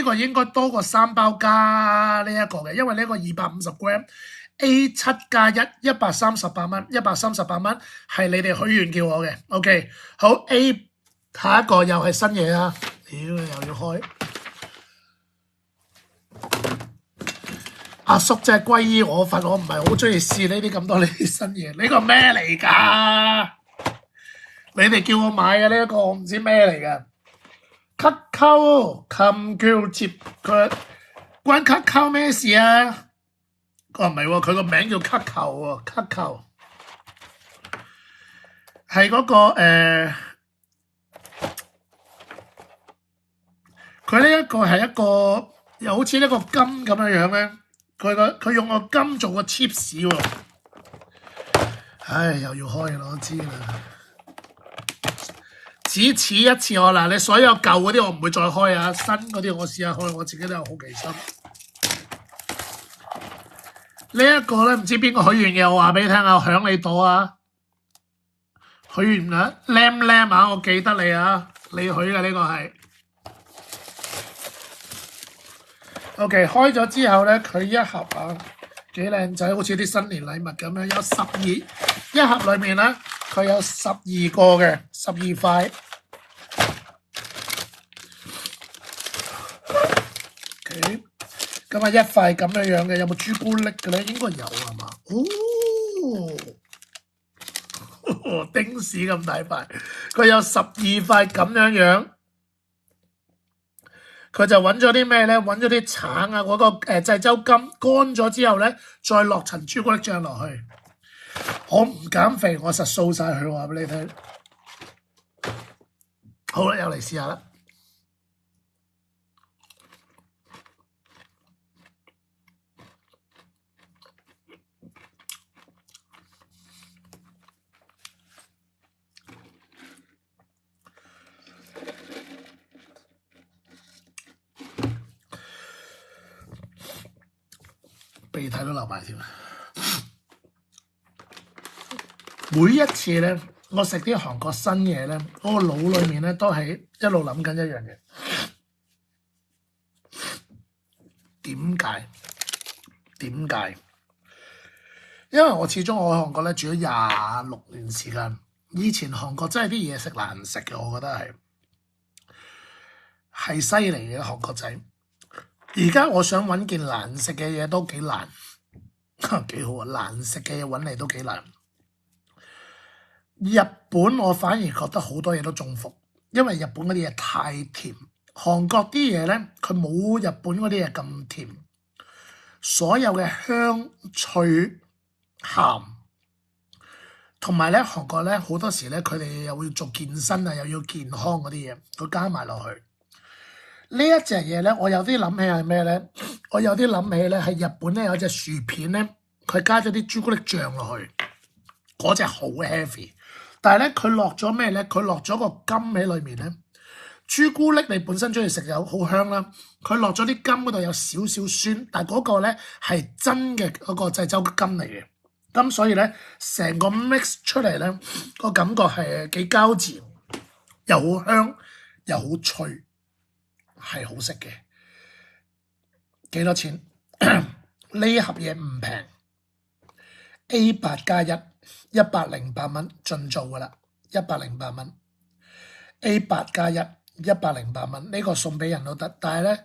個應該多過3包加呢一個嘅，因為呢個250g A7 加1，138蚊，138蚊係你哋許願叫我嘅。OK， 好 A， 下一個又係新嘢啊！屌，又要開。阿叔真係歸依我佛，我唔係好中意試呢啲咁多呢啲新嘢。呢個咩嚟㗎？你哋叫我買嘅呢一個，我唔知咩嚟嘅。Kakao 琴橋接佢關 Kakao 咩事啊？哦，唔係喎，佢個名叫 Kakao 喎，Kakao 係嗰個佢呢一個係一個又好似一個金咁樣咧。佢用個金做個 chips 喎。唉，又要開啦，我知啦。只此一次我嗱，你所有舊嗰啲我唔會再開啊，新嗰啲我試下開，我自己都有好奇心。呢一個咧唔知邊個許願嘅，我話俾你聽啊，響你度啊！許願啊 ，Lam 啊，我記得你啊，你許嘅呢個係。OK， 開咗之後咧，佢一盒啊幾靚仔，好似啲新年禮物咁樣，有12一盒裏面咧，佢有12個嘅，12塊。OK， 咁啊一塊咁樣嘅，有冇朱古力嘅咧？應該有係嘛？哦，丁屎咁大塊，佢有12塊咁樣。佢就揾咗啲咩咧？揾咗啲橙啊，嗰個濟州金乾咗之後咧，再落層朱古力醬落去。我唔減肥，我實掃晒佢，話俾你聽。好啦，又嚟試下啦。鼻涕都流埋添。每一次咧，我食啲韓國新嘢咧，我個腦裏面咧都係一路諗緊一樣嘢。點解？因為我始終我喺韓國咧住咗26年時間，以前韓國真係啲嘢食難食嘅，我覺得係犀利嘅韓國仔。而家我想揾件難食嘅嘢都幾難，幾好啊！難食嘅嘢揾嚟都幾難。日本我反而覺得好多嘢都中伏，因為日本嗰啲嘢太甜，韓國啲嘢咧佢冇日本嗰啲嘢咁甜，所有嘅香脆鹹，同埋咧韓國咧好多時咧佢哋又會做健身啊，又要健康嗰啲嘢，佢加埋落去。呢一隻嘢咧，我有啲諗起係咩咧？我有啲諗起咧係日本咧有隻薯片咧，佢加咗啲朱古力醬落去，嗰隻好 heavy。但係咧佢落咗咩咧？佢落咗個金喺裏面咧。朱古力你本身中意食有好香啦，佢落咗啲金嗰度有少少酸，但係嗰個咧係真嘅嗰個濟州金嚟嘅。咁所以咧成個 mix 出嚟咧個感覺係幾交纏，又好香又好脆。係好食嘅，幾多錢？呢盒嘢唔平 ，A8 加1，108蚊盡做噶啦，108蚊 ，A8 加1，108蚊，呢個送俾人都得，但係咧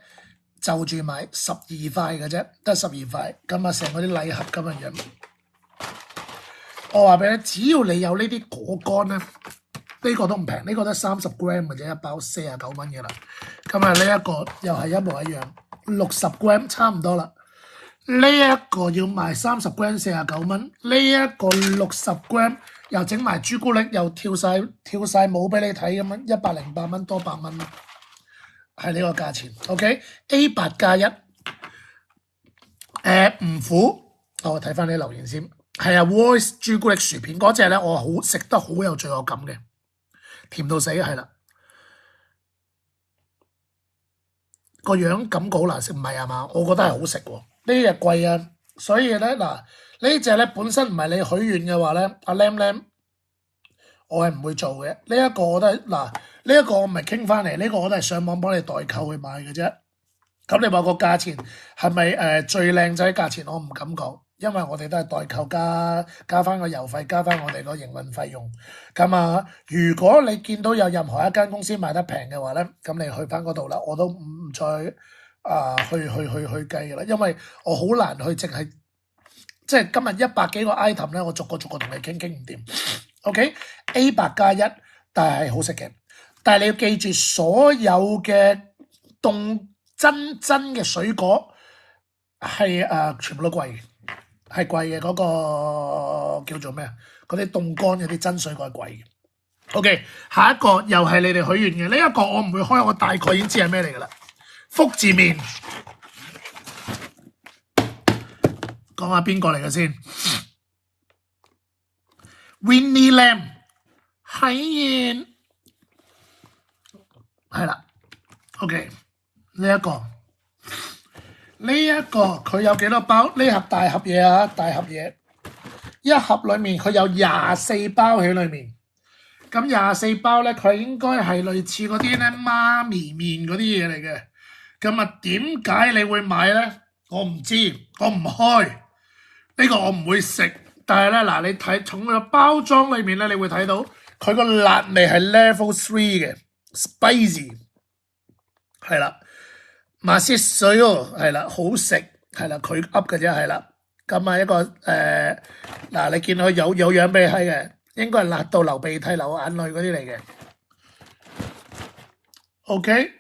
就住買12塊嘅啫，得12塊，咁啊成個啲禮盒咁嘅樣。我話俾你，只要你有呢啲果乾咧。呢個都唔平，呢個得30g 或者一包49蚊嘅啦。咁啊，呢一個又係一模一樣，60g 差唔多啦。呢一個要賣30g 49蚊，呢一個60g 又整埋朱古力，又跳晒舞俾你睇咁樣，108蚊多8蚊啦，係呢個價錢。OK，A8 加1，唔苦。我睇翻啲留言先，係啊 ，Voice 朱古力薯片嗰隻咧，我好食得好有罪惡感嘅。甜到死係啦，個樣感覺好難食，唔係啊嘛？我覺得係好食喎，呢隻貴啊，所以咧嗱，呢隻咧本身唔係你許願嘅話咧，阿 Lam， 我係唔會做嘅。呢一個我都係嗱，呢一個我唔係傾翻嚟，呢個我都係上網幫你代購去買嘅啫。咁你話個價錢係咪最靚仔價錢？我唔敢講，因為我哋都係代購加翻個郵費，加翻我哋個營運費用。咁啊，如果你見到有任何一間公司賣得平嘅話咧，咁你去翻嗰度啦，我都唔再去計嘅啦，因為我好難去淨係即係今日100幾個 item 咧，我逐個同你傾唔掂。OK，A 白加1，但係好食嘅。但係你要記住，所有嘅凍真嘅水果係全部都貴嘅，係貴嘅。嗰個叫做咩啊？嗰啲凍乾嗰啲真水果係貴嘅。OK， 下一個又係你哋許願嘅，呢一個我唔會開，我大概已經知係咩嚟㗎啦。福字麵，講下邊個嚟嘅先。Winnie Lam 海燕係啦。OK， 呢一個佢有幾多包？呢盒大盒嘢啊，大盒嘢，一盒裏面佢有24包喺裏面。咁24包咧，佢應該係類似嗰啲咧媽咪麵嗰啲嘢嚟嘅。咁啊，點解你會買咧？我唔知，我唔開呢個，我唔會食。但係咧，嗱，你睇從個包裝裏面咧，你會睇到佢個辣味係 level 3嘅 spicy， 係啦，麻絲水喎，係啦，好食，係啦，佢噏嘅啫，係啦。咁啊，一個嗱，你見佢有樣俾你睇嘅，應該係辣到流鼻涕、流眼淚嗰啲嚟嘅。OK。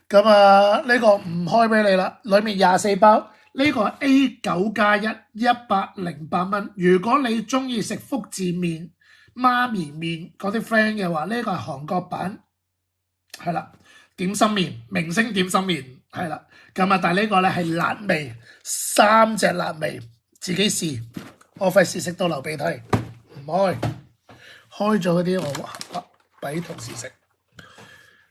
咁啊，呢個唔開俾你啦，裏面24包，呢個 A9 加1 108蚊。如果你中意食福字麵、媽咪麵嗰啲 friend 嘅話，呢個係韓國版，係啦，點心麵，明星點心麵，係啦。咁啊，但係呢個咧係辣味，3隻辣味，自己試。我費事食到流鼻涕，唔開咗嗰啲我俾同事食。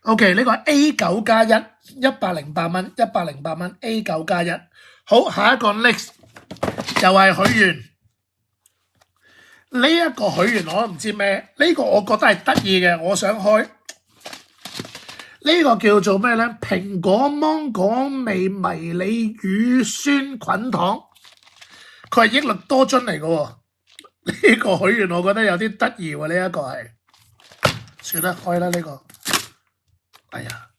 OK， 呢個 A9 加1 108蚊，108蚊 A9 加1。好，下一個 next 又係許願。呢一個許願我都唔知咩，呢個我覺得係得意嘅，我想開。呢個叫做咩咧？蘋果芒果味迷你乳酸菌糖，佢係益力多樽嚟嘅喎。呢個許願我覺得有啲得意喎，呢一個係算啦，開啦呢個。哎呀，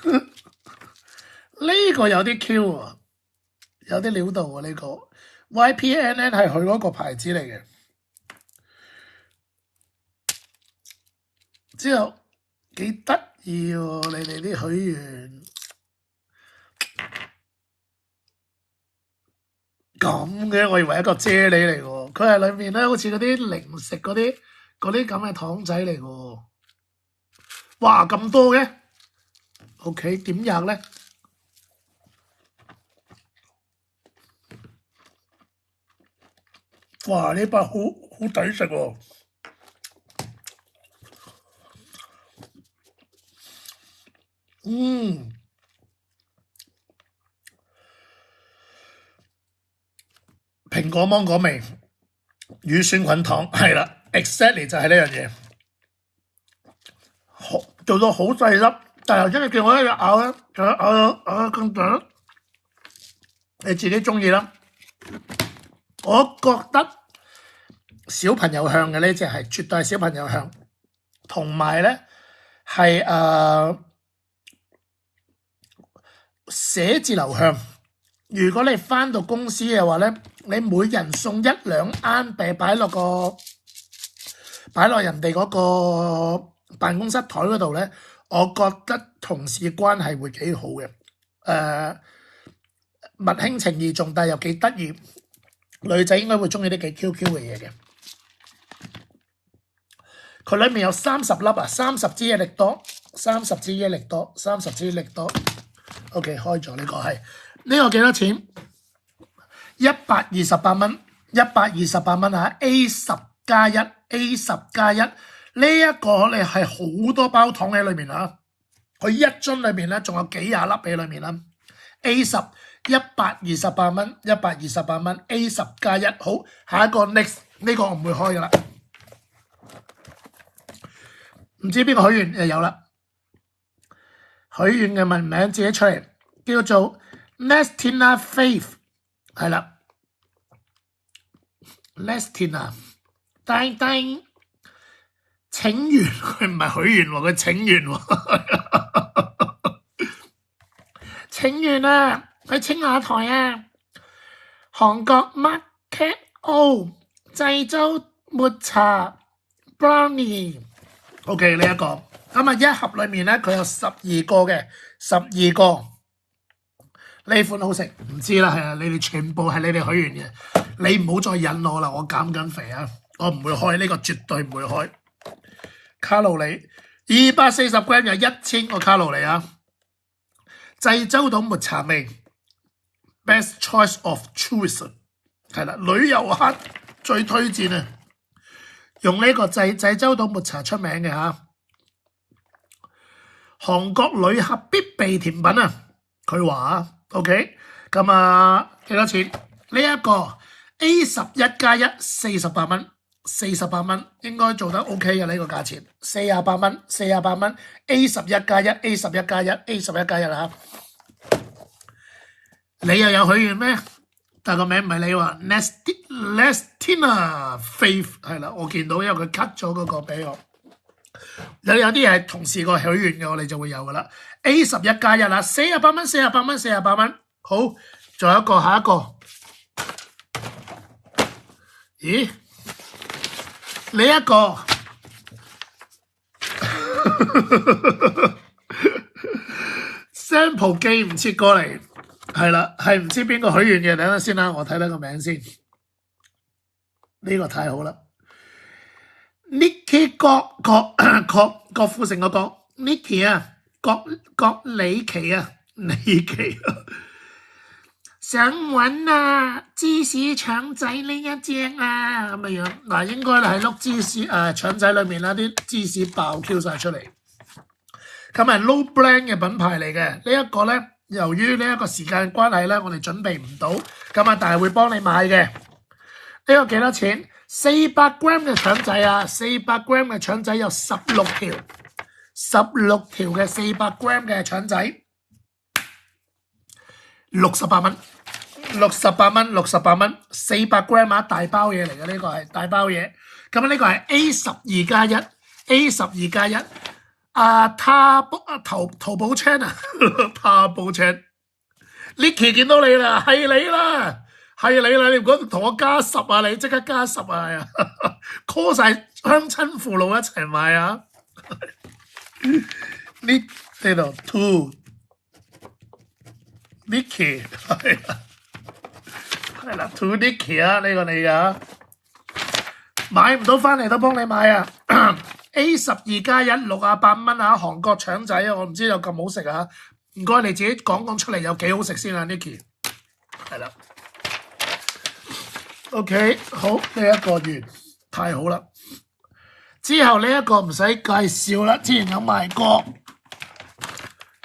呢個有啲 Q 啊，有啲料到啊，呢個 YPNN 係佢嗰個牌子嚟嘅。之後幾得意喎，你哋啲許願咁嘅，我以為一個啫喱嚟喎，佢係裏面咧好似嗰啲零食嗰啲咁嘅糖仔嚟喎。哇，咁多嘅 ，OK， 點入咧？哇，呢包好抵食喎！蘋果芒果味乳酸菌糖係啦 ，exactly 就係呢樣嘢。做到好細粒，但係頭先你見我一咬咧，就咬咁長，你自己中意啦。我覺得小朋友向嘅呢隻係絕對係小朋友向，同埋咧係寫字樓向。如果你返到公司嘅話咧，你每人送1兩罌餅擺落人哋嗰個辦公室台嗰度咧，我覺得同事關係會幾好嘅。物輕情義重，但係又幾得意。女仔應該會中意啲幾 QQ 嘅嘢嘅。佢裏面有30粒啊，30支益力多，30支益力多，30支益力多。OK， 開咗呢個係呢個幾多錢？128蚊，128蚊啊 ！A10 加1 A10 加1呢一個你係好多包糖喺裏面啊！佢一樽裏面咧仲有幾廿粒喺裏面啦。A10 128蚊，128蚊 A10 加1。好，下一個 next 呢個我唔會開噶啦。唔知邊個許願就有啦。許願嘅文名自己出嚟。叫做 Nestina Faith， 係啦 ，Nestina， 叮叮請願，佢唔係許願喎，佢請願喎，請願啊，去青瓦台啊，韓國 Market O 濟州抹茶 Brownie。OK 呢一個，咁啊一盒裏面咧佢有12個嘅，12個。呢款好食，唔知啦，係啊，你哋全部係你哋許願嘅，你唔好再引我啦，我減緊肥啊，我唔會開呢個，絕對唔會開。卡路里240g 有1000個卡路里啊！濟州島抹茶味 ，best choice of tourism 係啦，旅遊客最推薦啊！用呢個濟州島抹茶出名嘅嚇，韓國旅客必備甜品啊！佢話啊 ，OK， 咁啊幾多錢？呢一個 A11+1 48蚊。48蚊應該做得 OK 嘅呢個價錢，48蚊，48蚊 A11+1 A11+1 A11+1 啦嚇，你又有許願咩？但個名唔係你話 Nestina Faith 係啦，我見到因為佢 cut 咗嗰個俾我，有啲嘢係同事個許願嘅，我哋就會有噶啦。A11+1啦，48蚊48蚊48蚊，好，仲有一個下一個，咦？呢一個sample 寄唔切過嚟，係啦，係唔知邊個許願嘅，等陣先啦，我睇睇個名先。呢個太好啦 ，Nicky 郭富城嗰個 Nicky 啊，郭李奇啊，李奇啊。想揾啊芝士腸仔呢一隻啊咁嘅樣，嗱應該係碌芝士腸仔裏面啦，啲芝士爆 Q 晒出嚟。咁係 low brand 嘅品牌嚟嘅，呢一個咧，由於呢一個時間關係咧，我哋準備唔到，咁啊但係會幫你買嘅。呢個幾多錢？400g 嘅腸仔啊，400g 嘅腸仔有16條嘅400g 嘅腸仔，68蚊。68蚊，400g 啊，大包嘢嚟嘅，呢個係大包嘢。咁呢個係 A12+1 淘寶 chain 啊，淘寶 chain。Nicky 見到你啦，係你啦，你唔該同我加10啊，你即刻加10啊，call 晒鄉親父老一齊買啊。呢度 2Nicky 係啦 ，to Nicky 啊，呢個你㗎，買唔到翻嚟都幫你買啊。A12+1 68蚊啊，韓國腸仔啊，我唔知有咁好食啊，唔該你自己講出嚟有幾好食先啊 ，Nicky。係啦 ，OK， 好，呢一個完，太好啦。之後呢一個唔使介紹啦，之前有賣過。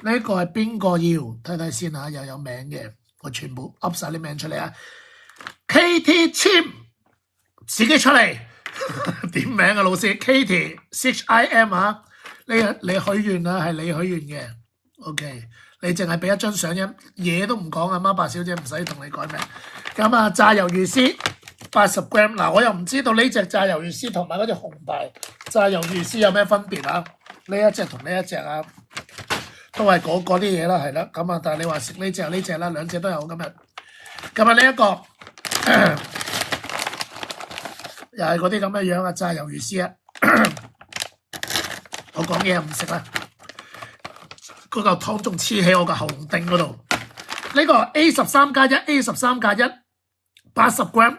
呢個係邊個要？睇睇先嚇，又有名嘅，我全部噏晒啲名出嚟啊！ Katie Chim 自己出嚟點名啊老師 Katie CHIM 啊，你許願啊，係你許願嘅 OK， 你淨係俾一張相啫，嘢都唔講啊，媽白小姐唔使同你改名。咁啊炸魷魚絲80g， 嗱我又唔知道呢隻炸魷魚絲同埋嗰隻紅牌炸魷魚絲有咩分別啊？呢一隻同呢一隻啊都係嗰啲嘢啦，係啦，咁啊但係你話食呢隻啦，兩隻都有今日。咁啊呢一個又係嗰啲咁嘅樣啊，炸魷魚絲啊！我講嘢唔食啦，嗰嚿湯仲黐喺我個喉嚨頂嗰度。呢個 A13+1 80g 52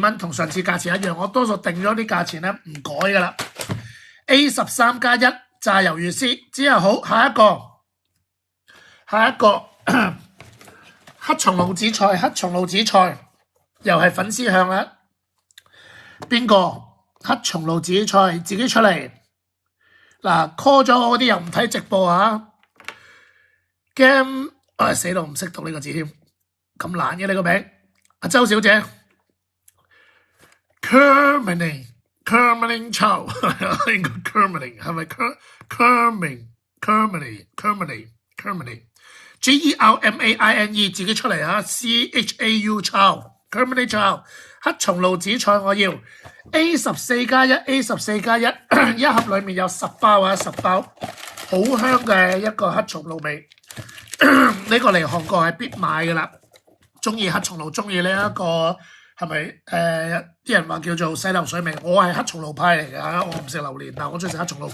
蚊，同上次價錢一樣。我多數定咗啲價錢咧唔改噶啦。A13+1 炸魷魚絲之後好，下一個黑松露紫菜又係粉絲向啦。邊個黑松露紫菜自己出嚟嗱 call 咗我嗰啲又唔睇直播啊 game 死咯唔識讀呢個字添，咁難嘅你個名阿周小姐 Kerming Chow 應該 Kerming 係咪 Kerming Germane 自己出嚟啊 ，CHAU Chow，Germany Chow， 黑松露紫菜我要 A14+1 A14+1 一盒裡面有10包啊，10包，好香嘅一個黑松露味。呢個嚟韓國係必買㗎啦，中意黑松露，中意呢一個係咪啲人話叫做洗流水味，我係黑松露派嚟㗎，我唔食榴蓮，但我中意食黑松露。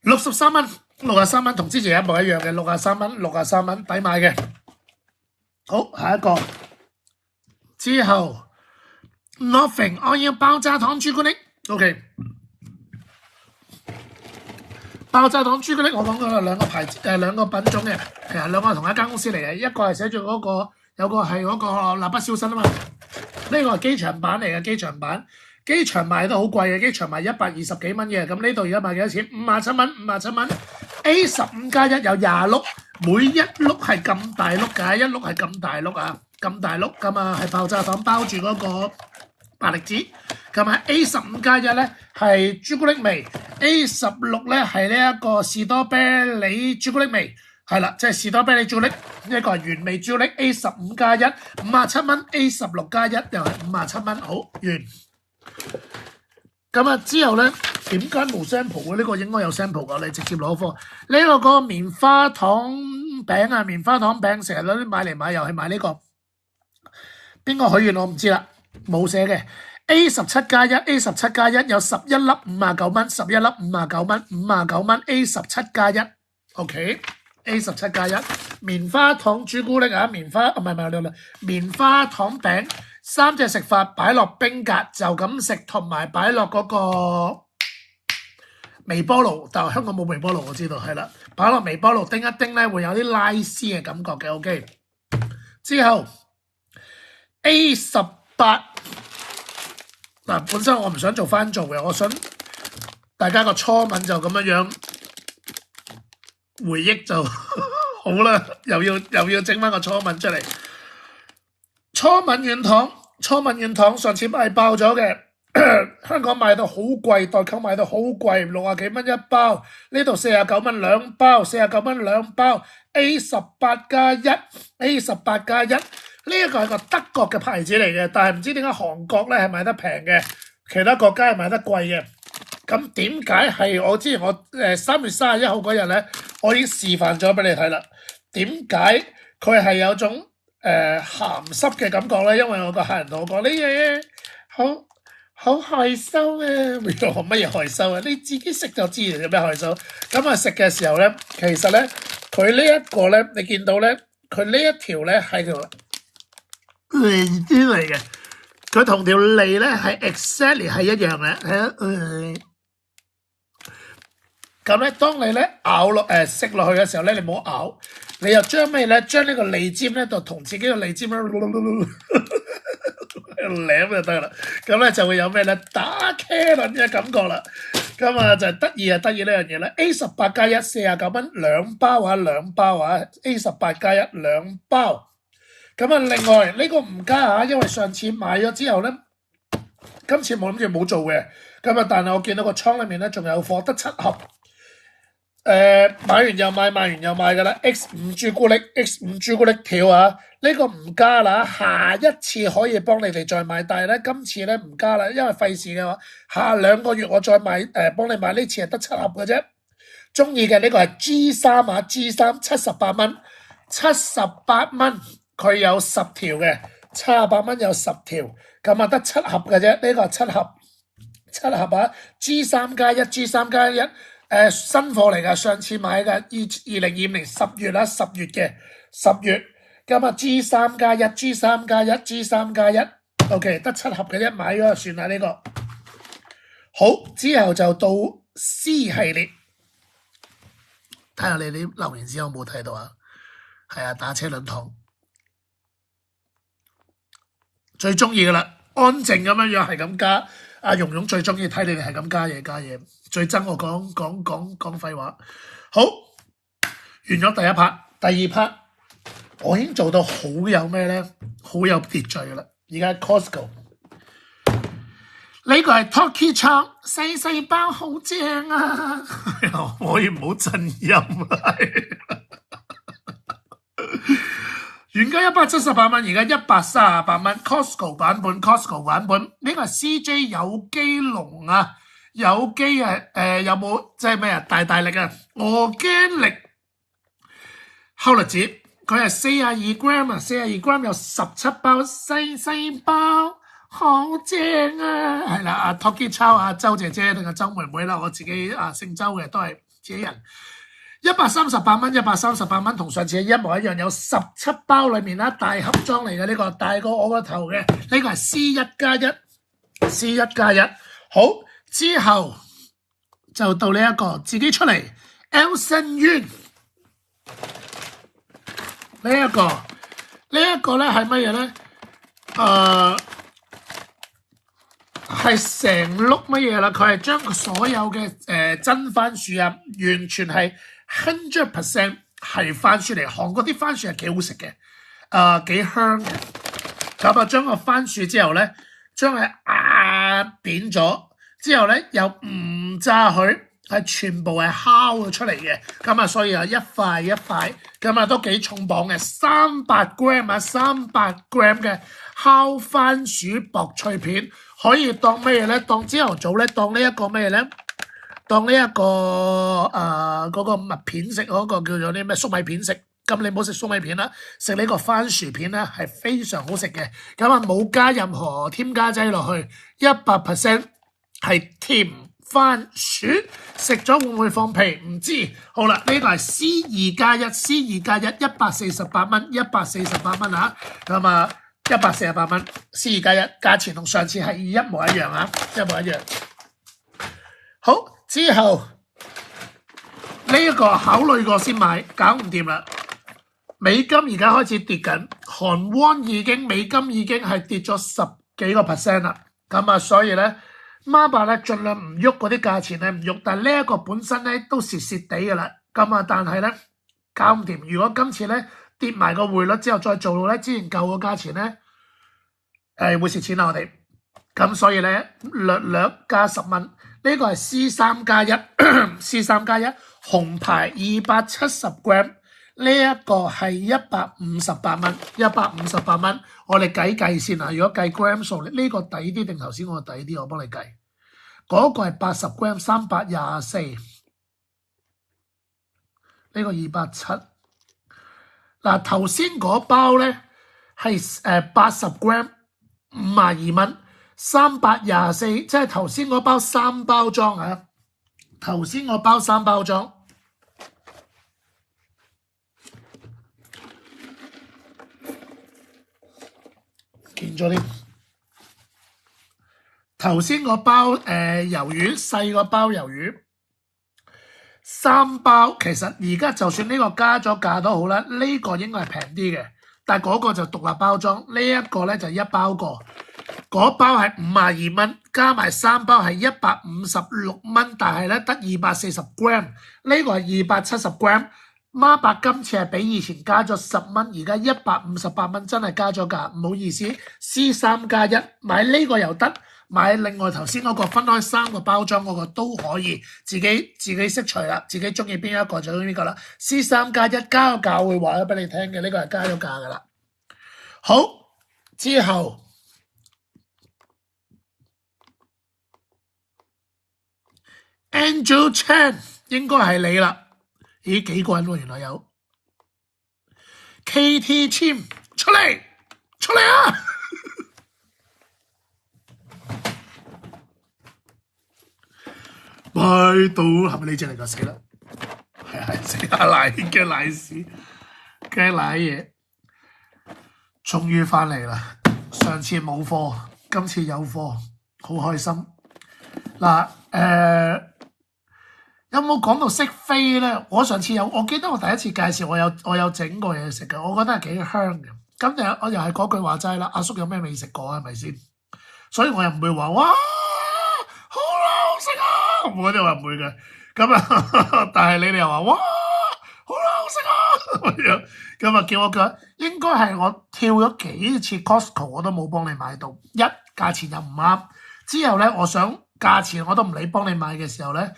63蚊，63蚊同之前一模一樣嘅，63蚊，63蚊抵買嘅。好，下一個之後 Nothing， 我要爆炸糖朱古力 ，OK。爆炸糖朱古力我講過兩個牌子兩個品種嘅，係啊，兩個係同一間公司嚟嘅，一個係寫住嗰個，有個係嗰個蠟筆小新啊嘛，呢個係機場版嚟嘅，機場版，機場賣得好貴嘅，機場賣120幾蚊嘅，咁呢度而家賣幾多錢？57蚊，57蚊 ，A15+1 有20碌，每一碌係咁大碌㗎，一碌係咁大碌啊，咁大碌㗎嘛，係爆炸糖包住嗰個百力滋。咁啊 A15+1 咧係朱古力味 ，A16 咧係呢一個士多啤梨朱古力味，係啦，即係士多啤梨朱古力，呢個係原味朱古力 A15+1 57蚊 ，A16+1 又係57蚊，好完。咁啊之後咧點解冇 sample 嘅？呢個應該有 sample 㗎，你直接攞貨。呢個嗰個棉花糖餅啊，棉花糖餅成日攞啲買嚟買又係買呢個，邊個許願我唔知啦，冇寫嘅。A17+1 A17+1 有11粒59蚊，11粒59蚊，59蚊 A17+1 ，OK A17+1 棉花糖朱古力啊，棉花唔係棉花糖餅3隻食法，擺落冰格就咁食，同埋擺落嗰個微波爐，但係香港冇微波爐我知道係啦，擺落微波爐叮一叮咧會有啲拉絲嘅感覺嘅 ，OK。之後 A18。嗱，本身我唔想做翻做嘅，我想大家個初吻就咁樣回憶就好啦，又要整翻個初吻出嚟。初吻軟糖上次賣爆咗嘅，香港賣到好貴，代購賣到好貴，60幾蚊一包，呢度49蚊2包，49蚊2包 A18+1 A18+1。呢一個係個德國嘅牌子嚟嘅，但係唔知點解韓國咧係賣得平嘅，其他國家係賣得貴嘅。咁點解係我之前我3月31號嗰日咧，我已經示範咗俾你睇啦。點解佢係有種鹹濕嘅感覺咧？因為我個客人同我講呢樣嘢好害羞啊！乜嘢害羞啊？你自己食就知有咩害羞。咁啊食嘅時候咧，其實咧佢呢一個咧，你見到咧，佢呢一條咧係條脷尖嚟嘅，佢同條脷咧係 exactly 係一樣嘅，咁咧，當你咧咬落食落去嘅時候咧，你唔好咬，你又將咩咧？將呢個脷尖咧就同自己個脷尖咧舐就得啦，咁咧就會有咩咧打茄輪嘅感覺啦。咁啊就得意呢樣嘢啦。A18+1 49蚊2包啊，2包啊 ，A18+1 2包。咁啊，另外呢個唔加啊，因為上次買咗之後咧，今次冇諗住冇做嘅。咁啊，但係我見到個倉裏面咧仲有貨，得7盒。買完又買，賣完又買㗎啦。X5 朱古力條啊，呢個唔加啦，下一次可以幫你哋再買，但係咧今次咧唔加啦，因為費事嘅話，下2個月我再買幫你買，呢次係得7盒嘅啫。中意嘅呢個係 G3 啊 ，G3 78蚊，78蚊。佢有10條嘅，78蚊有10條，咁啊得7盒嘅啫。呢個係7盒啊 ，G3+1 G3+1，新貨嚟㗎，上次買㗎，2025年10月啦，10月嘅10月，咁啊 G3+1 G3+1 G3+1， OK 得7盒嘅啫，買咗就算啦呢個。好，之後就到 C 系列，睇下你啲留言先有冇睇到啊？係啊，打車輪糖。最中意噶啦，安靜咁樣係咁加。阿蓉蓉最中意睇你哋係咁加嘢，最憎我講廢話。好，完咗第一 part， 第二 part 我已經做到好有咩咧，好有秩序噶啦。而家 Costco 呢個係 Talkie Chow 細包好正啊！可以唔好震音啊！原價178蚊，而家138蚊。Costco 版本，Costco 版本呢個係 CJ 有機龍啊，有機有冇即係咩啊？大力啊，organic 優栗子，佢係42 gram 啊，42 gram 有17包，細包，好正啊！係啦，阿 Toki Chow 啊，周姐姐定係周妹妹啦，我自己姓周嘅，都係自己人。138蚊，138蚊，同上次一模一樣，有17包裏面啦，大盒裝嚟嘅呢個，大過我個頭嘅，呢個係 C1+1，C1+1。好，之後就到呢一個自己出嚟 ，Elson Yun 呢一個咧係乜嘢咧？係成碌乜嘢啦？佢係將所有嘅真番薯啊，完全係 100% 係番薯嚟。韓國啲番薯係幾好食嘅，幾香嘅。咁啊，將個番薯之後咧，將佢壓扁咗，之後咧又唔炸佢，係全部係烤咗出嚟嘅。咁啊，所以啊一塊一塊，咁啊都幾重磅嘅，300 gram 啊，300 gram 嘅烤番薯薄脆片。可以當咩嘢咧？當朝頭早咧，當呢一個咩咧？當呢一個嗰個麥片食，嗰個叫做啲咩粟米片食。咁你唔好食粟米片啦，食呢個番薯片咧係非常好食嘅。咁啊冇加任何添加劑落去，100% 係甜番薯。食咗會唔會放屁？唔知。好啦，呢個係 C2+1，C2+1，148蚊，148蚊啊。咁啊。148蚊 C2+1，價錢同上次係一模一樣啊，一模一樣。好，之後呢一個考慮過先買，搞唔掂啦。美金而家開始跌緊，韓圜美金已經係跌咗10幾個 percent 啦。咁啊，所以咧孖爸咧盡量唔喐嗰啲價錢咧唔喐，但係呢一個本身咧都蝕蝕地噶啦。咁啊，但係咧搞唔掂。如果今次咧跌埋個匯率之後再做到咧之前舊個價錢咧，會蝕錢啦我哋。咁所以咧略加10蚊。呢個係 C3+1 C3+1 紅牌270 gram， 呢一個係158蚊，158蚊。我哋計先啊，如果計 gram 數，呢個抵啲定頭先我抵啲？我幫你計。嗰個係80 gram 324，呢個270。嗱，頭先嗰包咧係80 gram 52蚊，324，即係頭先嗰包3包裝啊！頭先嗰包3包裝，見咗添。頭先嗰包魷魚，細個包魷魚3包，其實而家就算呢個加咗價都好啦，呢個應該係平啲嘅，但係嗰個就獨立包裝，呢一個咧就一包過。嗰包係52蚊，加埋3包係156蚊，但係咧得240 gram， 呢個係270 gram。孖爸今次係比以前加咗10蚊，而家158蚊，真係加咗價，唔好意思。C3+1 買呢個又得，買另外頭先嗰個分開3個包裝嗰個都可以，自己識除啦，自己中意邊一個就用呢個啦。C3+1 加咗價會話咗俾你聽嘅，呢個係加咗價噶啦。好，之後。Angel Chan 應該係你啦，咦幾個人喎？原來有 KT Chim 出嚟啊！買到係咪呢隻嚟㗎？死啦！係死下奶嘅奶屎嘅奶嘢，終於翻嚟啦！上次冇貨，今次有貨，好開心。嗱有冇講到識飛咧？我上次我記得我第一次介紹我有整過嘢食嘅，我覺得係幾香嘅。咁我又係嗰句話齋啦，阿叔有咩未食過係咪先？所以我又唔會話哇好好食啊，我哋話唔會嘅。咁啊，但係你哋又話哇好好食啊咁啊，叫我嘅應該係我跳咗幾次 Costco 我都冇幫你買到，價錢又唔啱。之後咧，我想價錢我都唔理幫你買嘅時候咧。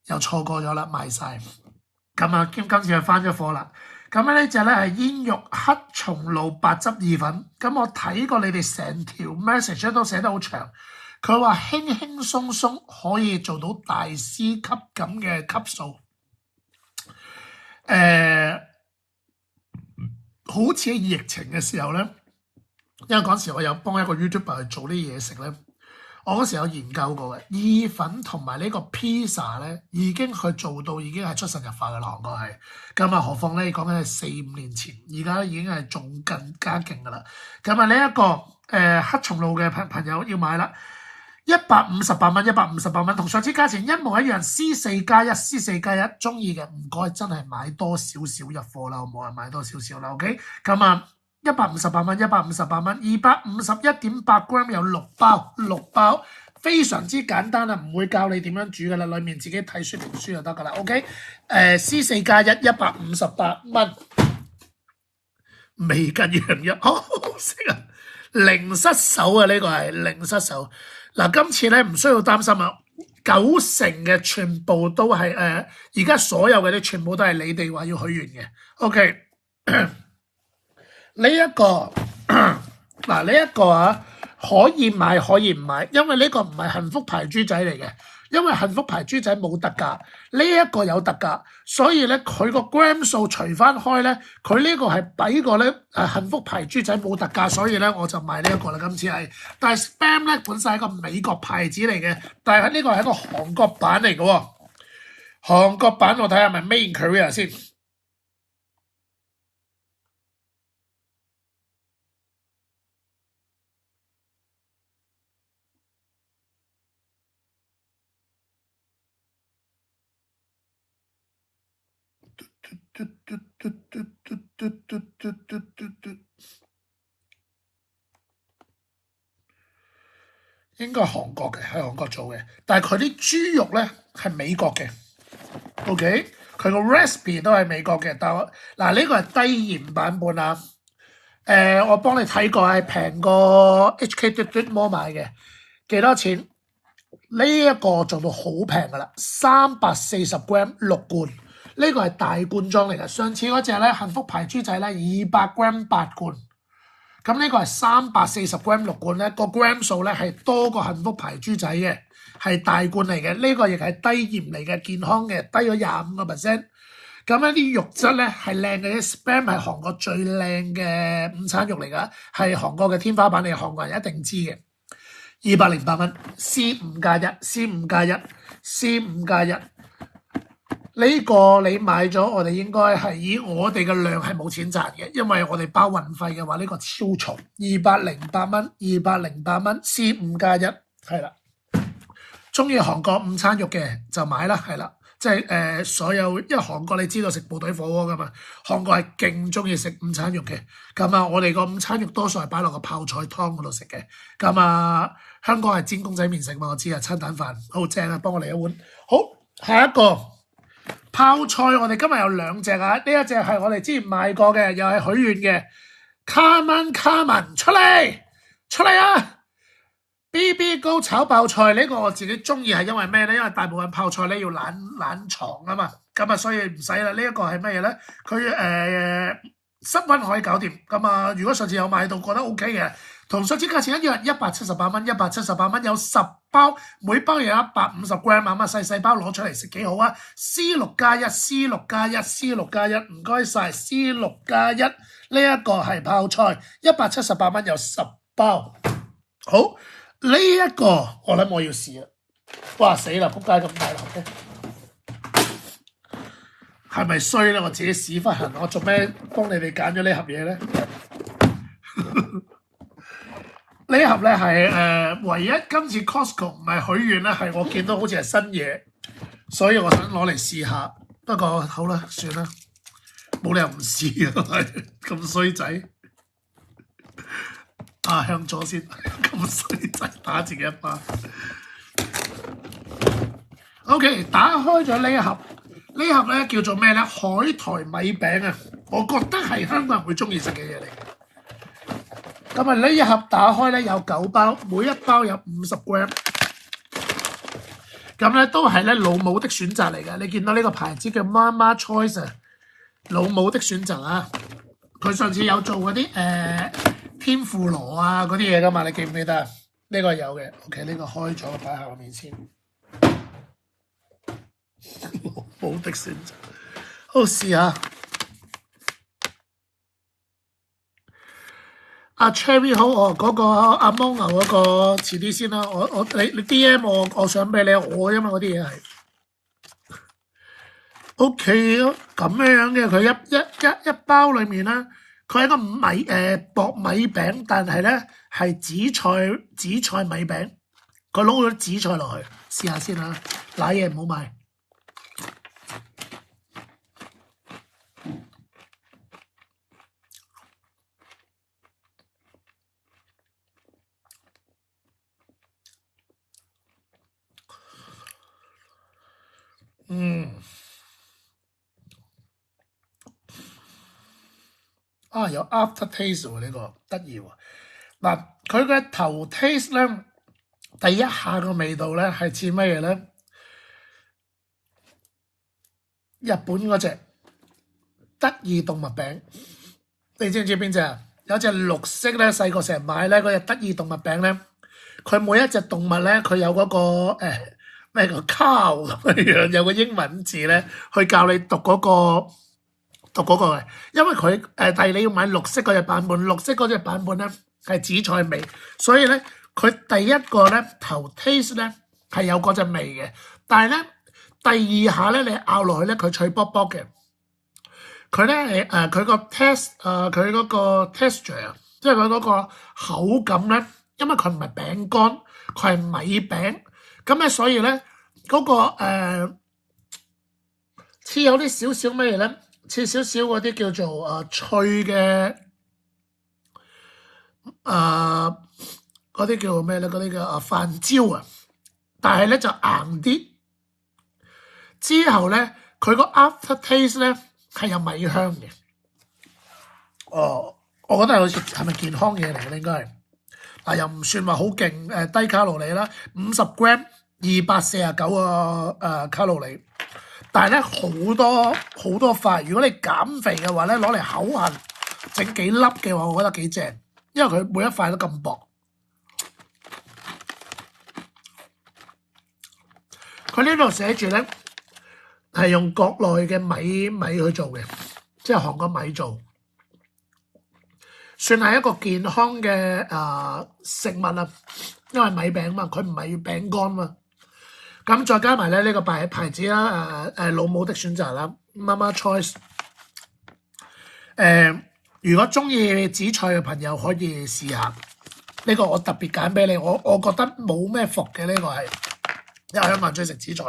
又錯過咗啦，賣晒。咁啊，今次就翻咗貨啦。咁咧呢隻咧係煙肉黑松露白汁意粉。咁我睇過你哋成條 message 都寫得好長，佢話輕輕鬆鬆可以做到大師級咁嘅級數。好似喺疫情嘅時候咧，因為嗰時我有幫一個 YouTuber 去做啲嘢食咧。我嗰時有研究過嘅意粉同埋呢個 pizza 咧，已經去做到已經係出神入化嘅啦，韓國係。咁啊，何況咧講緊係4-5年前，而家已經係仲更加勁噶啦。咁啊，呢一個黑松露嘅朋友要買啦，158蚊，158蚊，同上次價錢一模一樣。C4+1，C4+1，中意嘅唔該，真係買多少少入貨啦，好冇啊？買多少少啦 ，OK。咁啊。158蚊，158蚊，251.8 gram 有6包，非常之簡單啊，唔會教你點樣煮噶啦，裡面自己睇說明書就得噶啦 ，OK。C4+1 158蚊，未跟羊一，好食啊，零失手啊，呢個係零失手。嗱，今次咧唔需要擔心啊，90%嘅全部都係而家所有嘅啲全部都係你哋話要許願嘅 ，OK。呢一個嗱，呢一個啊，可以買可以唔買，因為呢個唔係幸福牌豬仔嚟嘅，因為幸福牌豬仔冇特價，呢一個有特價，所以咧佢個 gram 數除翻開咧，佢呢個係抵過咧幸福牌豬仔冇特價，所以咧我就買呢一個啦。今次係，但係 Spam 咧本身係一個美國牌子嚟嘅，但係呢個係一個韓國版嚟嘅喎，韓國版我睇下係咪 Made in Korea 先。應該係韓國嘅，喺韓國做嘅，但係佢啲豬肉咧係美國嘅 ，OK， 佢個 recipe 都係美國嘅，但係嗱呢個係低鹽版本啊，我幫你睇過係平過 HK 嘟嘟摩買嘅，幾多錢？呢一個做到好平噶啦，340 gram 6罐。呢個係大罐裝嚟嘅，上次嗰隻咧幸福牌豬仔咧200 gram 8罐，咁呢個係340 gram 6罐咧，個 gram 數咧係多過幸福牌豬仔嘅，係大罐嚟嘅，呢個亦係低鹽嚟嘅，健康嘅，低咗25%。咁呢啲肉質咧係靚嘅，Spam 係韓國最靚嘅午餐肉嚟㗎，係韓國嘅天花板嚟，韓國人一定知嘅。208蚊 ，C5+1，C5+1，C5+1。呢個你買咗，我哋應該係以我哋嘅量係冇錢賺嘅，因為我哋包運費嘅話，呢個超重，208蚊，208蚊 ，C5+1 係啦。中意韓國午餐肉嘅就買啦，係啦，即係所有，因為韓國你知道食部隊火鍋噶嘛，韓國係勁中意食午餐肉嘅。咁啊，我哋個午餐肉多數係擺落個泡菜湯嗰度食嘅。咁啊，香港係煎公仔麵食嘛，我知啊，餐蛋飯好正啊，幫我嚟一碗。好，下一個。泡菜我哋今日有2隻啊，呢一隻係我哋之前買過嘅，又係許願嘅。卡文出嚟啊 ！BB 高炒泡菜呢個我自己中意係因為咩咧？因為大部分泡菜咧要冷藏啊嘛，咁啊所以唔使啦。呢一個係乜嘢咧？佢室溫可以搞掂。咁啊，如果上次有買到覺得 OK 嘅，同上次價錢一樣，178蚊，178蚊有10包，每包有150 gram 啊嘛，細包攞出嚟食幾好啊 ！C6+1，C6+1，C6+1，唔該晒 C6+1，呢一個係泡菜，178蚊有10包。好，呢一個我諗我要試啦。哇死啦！仆街咁大粒嘅，係咪衰咧？我自己屎忽痕，我做咩幫你哋揀咗呢盒嘢咧？呢盒咧係唯一今次 Costco 唔係許願咧，係我見到好似係新嘢，所以我想攞嚟試下。不過好啦，算啦，冇理由唔試啊！咁衰仔啊，向左先，咁衰仔打自己一巴。OK， 打開咗呢一盒，呢盒咧叫做咩咧？海苔米餅啊，我覺得係香港人會中意食嘅嘢嚟。咁啊，呢一盒打開咧有9包，每一包有50 gram。咁咧都係咧老母的選擇嚟嘅。你見到呢個牌子叫 Mama Choice 啊，老母的選擇啊！佢上次有做嗰啲天婦羅啊嗰啲嘢噶嘛，你記唔記得啊？呢個有嘅 ，OK 呢個開咗擺下我面先。老母的選擇，好試下。阿 Cherry 好哦，嗰個阿蒙牛嗰個遲啲先啦。你 DM 我想俾你，我因為嗰啲嘢係 OK 咯，咁樣嘅佢一包裡面咧，佢係一個薄米餅，但係咧係紫菜米餅，佢撈咗紫菜落去，試下先啦。瀨嘢唔好買。有 after taste 喎，呢個得意喎。嗱，佢嘅頭 taste 咧，第一下個味道咧係似乜嘢咧？日本嗰隻得意動物餅，你知唔知邊隻啊？有隻綠色咧，細個成日買咧嗰隻得意動物餅咧，佢每一隻動物咧，佢有嗰個咩個 cow 咁樣，有個英文字咧，去教你讀嗰個嘅，因為佢但係你要買綠色嗰隻版本，綠色嗰隻版本咧係紫菜味，所以咧佢第一個咧頭 taste 咧係有嗰隻味嘅，但係咧第二下咧你咬落去咧佢脆卜卜嘅，佢咧佢個 佢嗰個 texture 即係佢嗰個口感咧，因為佢唔係餅乾，佢係米餅，咁咧所以咧嗰個似有啲少少咩嘢咧？似少少嗰啲叫做脆嘅嗰啲叫咩咧？嗰啲叫飯焦啊，但係咧就硬啲。之後咧，佢個 after taste 咧係有米香嘅。我覺得好似係咪健康嘢嚟嘅？應該係嗱，又唔算話好勁低卡路里啦，50 gram 249個卡路里。但係咧好多塊，如果你減肥嘅話咧，攞嚟口痕整幾粒嘅話，我覺得幾正，因為佢每一塊都咁薄。佢呢度寫住咧係用國內嘅米去做嘅，即係韓國米做，算係一個健康嘅食物啦。因為米餅嘛，佢唔係餅乾嘛。咁再加埋咧呢個牌子啦，老母的選擇啦 ，Mama Choice。如果中意紫菜嘅朋友可以試下，呢個我特別揀俾你，我覺得冇咩伏嘅呢個係，因為香港人中意食紫菜。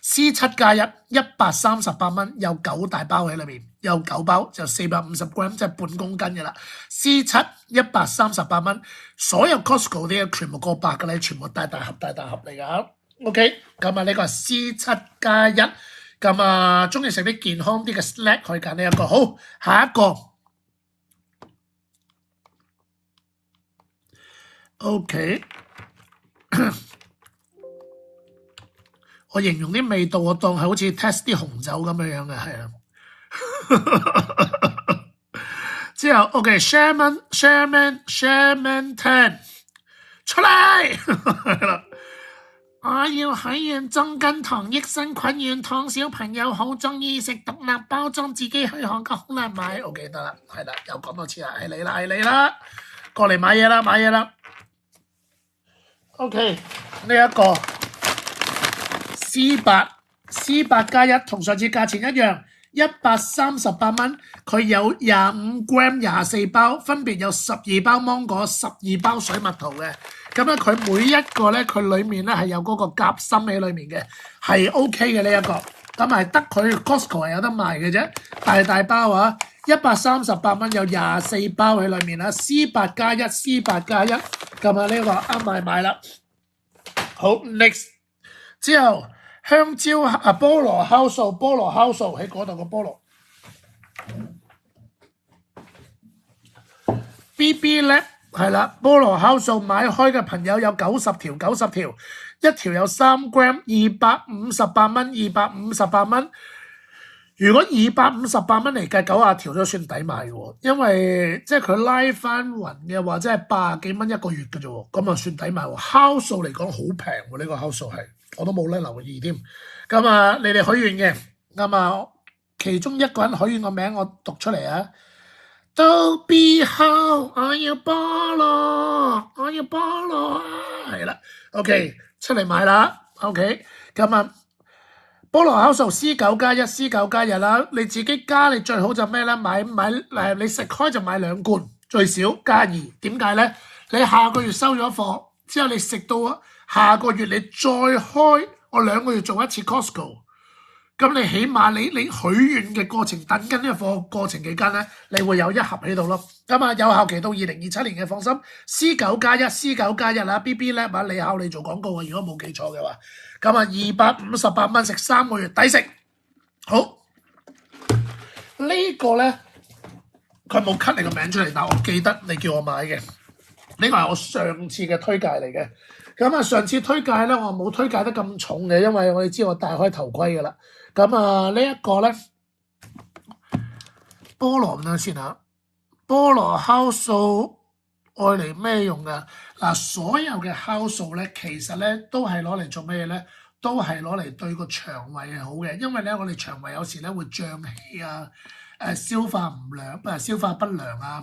C7+1 138蚊，有9大包喺裏面，有9包就450 gram， 即係半公斤嘅啦。C7 138蚊，所有 Costco 啲全部過百嘅咧，全部大盒嚟㗎。OK， 咁呢個係 C7+1，咁中意食啲健康啲嘅 snack 可以揀呢一個。好，下一個 OK， 我形容啲味道，我當係好似 test 啲紅酒咁樣嘅，係啊。之後 OK，Sherman 10出嚟係啦。我要許願增筋糖益生菌軟糖，小朋友好中意食，獨立包裝，自己去韓國好難買。OK 得啦，係啦，又講多次啦，係你啦，過嚟買嘢啦。OK， 呢一個 C8+1 同上次價錢一樣，138蚊，佢有25 gram 24包，分別有12包芒果、12包水蜜桃嘅。咁咧佢每一個咧，佢裡面咧係有嗰個夾心喺裡面嘅，係 OK 嘅呢一個。咁係得佢 Costco 係有得賣嘅啫，大包啊，138蚊有24包喺裡面啦。C8+1，咁呢個啱買啦。好 ，next 之後香蕉菠蘿酵素喺嗰度個菠蘿。BB 叻。係啦，菠蘿酵素買開嘅朋友有90條，一條有3 gram， 258蚊。如果258蚊嚟計90條都算抵買嘅喎，因為即係佢拉翻勻嘅話，即係80幾蚊一個月嘅啫喎，咁啊算抵買喎。酵素嚟講好平喎，呢個酵素係我都冇咧留意添。咁啊，你哋許願嘅，咁啊，其中一個人許願個名我讀出嚟啊。都必好，我要菠蘿，我要菠蘿啊！係啦 ，OK， 出嚟買啦 ，OK， 咁啊。菠蘿酵素 C9+1 啦，你自己加你最好就咩咧？買你食開就買2罐，最少加2。點解咧？你下個月收咗貨之後，你食到下個月你再開，我2個月做一次 Costco， 咁你起碼你許願嘅過程等緊呢個貨過程期間咧，你會有1盒喺度咯。咁啊，有效期到2027年嘅，放心。C9+1 啦 ，BB Lab 啊，你考你做廣告啊，如果冇記錯嘅話。咁啊，258蚊食3個月，抵食。好，呢個咧佢冇 cut 你個名出嚟，但我記得你叫我買嘅。呢個係我上次嘅推介嚟嘅。咁啊，上次推介咧，我冇推介得咁重嘅，因為我哋知我戴開頭盔噶啦。咁啊，呢一個咧，菠蘿咁樣先嚇，菠蘿酵素愛嚟咩用噶？嗱，所有嘅酵素咧，其實咧都係攞嚟做咩嘢咧？都係攞嚟對個腸胃係好嘅，因為咧我哋腸胃有時咧會脹氣啊，消化唔良，消化不良啊，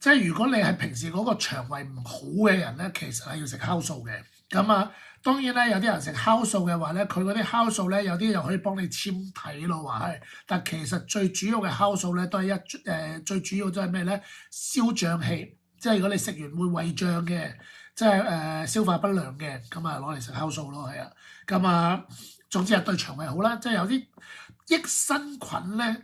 即係如果你係平時嗰個腸胃唔好嘅人咧，其實係要食酵素嘅。咁啊，當然咧有啲人食酵素嘅話咧，佢嗰啲酵素咧有啲又可以幫你纖體咯，話係。但其實最主要嘅酵素咧都係最主要都係咩咧？消脹氣，即係如果你食完會胃脹嘅，即係消化不良嘅，咁啊攞嚟食酵素咯，係啊。咁啊，總之係對腸胃好啦，即係有啲益生菌咧。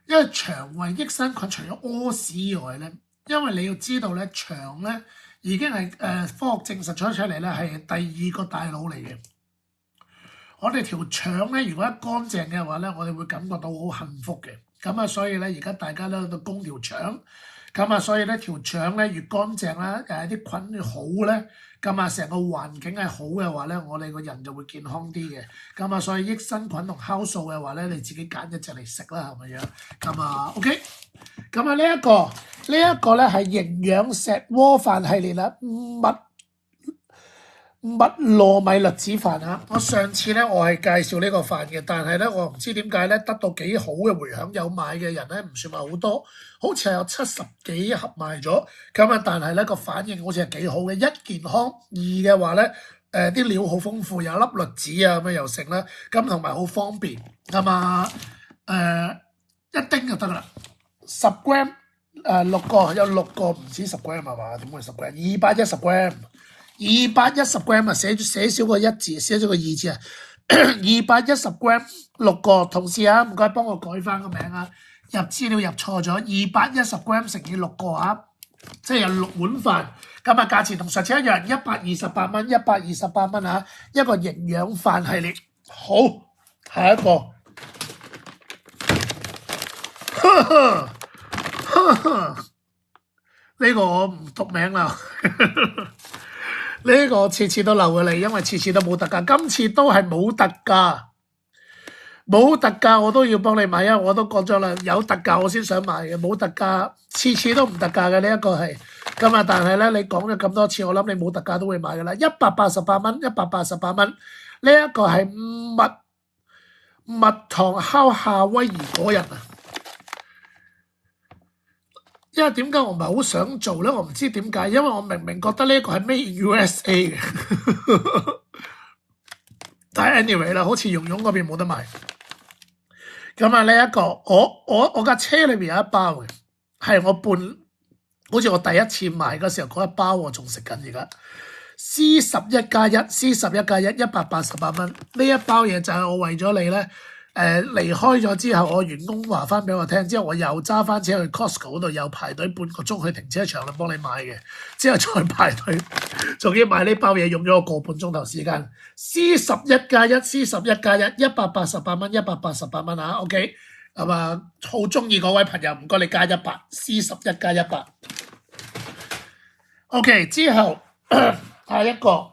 因為腸胃益生菌除咗屙屎以外咧，因為你要知道咧，腸咧已經係科學證實咗出嚟咧係第2個大腦嚟嘅。我哋條腸咧，如果一乾淨嘅話咧，我哋會感覺到好幸福嘅。咁啊，所以咧而家大家都喺度供條腸，咁啊，所以咧條腸咧越乾淨啦，啲菌越好咧。咁啊，成個環境係好嘅話咧，我哋個人就會健康啲嘅。咁啊，所以益生菌同酵素嘅話咧，你自己揀一隻嚟食啦，係咪樣？咁啊 ，OK。咁啊，呢一個咧係營養石鍋飯系列啦，麥糯米栗子飯啊！我上次咧我係介紹呢個飯嘅，但係咧我唔知點解咧得到幾好嘅迴響，有買嘅人咧唔算話好多，好似係有70幾盒賣咗。咁啊，但係咧個反應好似係幾好嘅，一健康，二嘅話咧啲料好豐富，有粒栗子啊咁樣又食啦，咁同埋好方便咁啊1丁就得啦，10 gram 6個有6個唔止10 gram 係嘛？點會10 gram？210 gram。210 gram 啊，寫少個1字，寫咗個2字啊。210 gram 6個，同事啊，唔該幫我改翻個名啊，入資料入錯咗。210 gram 乘以6個啊，即係有6碗飯。咁啊，價錢同上次一樣，128蚊，128蚊啊，一個營養飯系列。好，下一個。呢個我唔讀名啦。呢個次次都留嘅你，因為次次都冇特價，今次都係冇特價，冇特價我都要幫你買，因為我都講咗啦，有特價我先想買嘅，冇特價次次都唔特價嘅，呢一個係咁啊！但係咧，你講咗咁多次，我諗你冇特價都會買嘅啦，188蚊，188蚊，呢一個係蜜糖烤夏威夷果仁啊！因為點解我唔係好想做咧？我唔知點解，因為我明明覺得呢一個係 Made in USA 嘅，但係 anyway 啦，好似蓉蓉嗰邊冇得賣。咁啊，呢一個我架車裏邊有一包嘅，係我好似我第一次買嗰時候嗰一包我仲食緊而家。C11+1 188蚊，呢一包嘢就係我為咗你咧。離開咗之後，我員工話翻俾我聽，之後我又揸翻車去 Costco 嗰度，又排隊半個鐘去停車場度幫你買嘅，之後再排隊，仲要買呢包嘢用咗個半鐘頭時間。C11+1 188蚊，188蚊啊 ，OK， 咁啊，好中意嗰位朋友，唔該你加100 C11+100。OK， 之後下一個。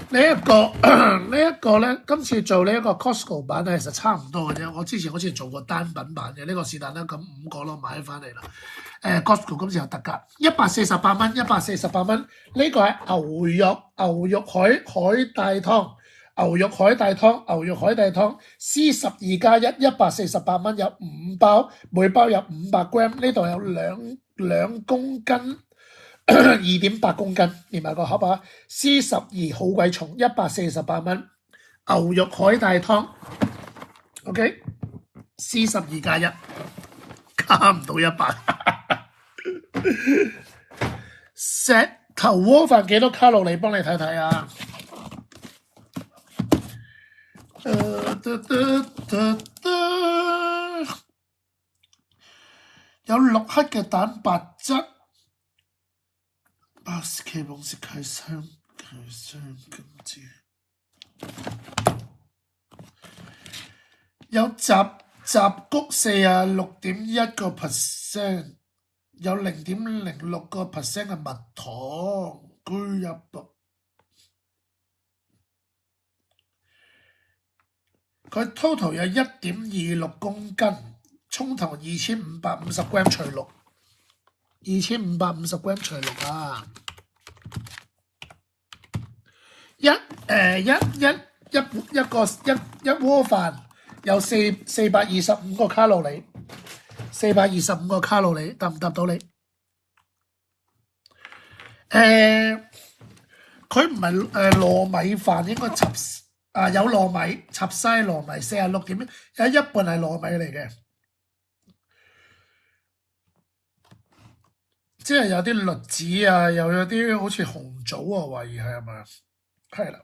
呢一個呢一個咧，今次做呢一個 Costco 版咧，其實差唔多嘅啫。我之前好似做過單品版嘅，呢個是但啦，咁5個咯，買翻嚟啦。Costco 今次有特價，148蚊，148蚊。呢個係牛肉海帶湯，牛肉海帶湯 C12+1，148蚊，有5包，每包有500g，呢度有兩公斤。2.8公斤，連埋個盒啊 ！C12 好鬼重，148蚊。牛肉海帶湯 ，OK。C12+1，加唔到100。石頭鍋飯幾多卡路里？幫你睇睇啊！有6克嘅蛋白質。80K 黃色開箱金子，有雜谷46.1%，有0.06% 嘅蜜糖，居入佢 total 有1.26公斤，葱頭2550g 除6。2550g 除6啊！一鍋飯有425個卡路里，425個卡路里，答唔答到你？佢唔係糯米飯，應該有糯米，插西糯米46點，有一半係糯米嚟嘅。即係有啲栗子啊，又有啲好似紅棗啊，懷疑係咪？係啦。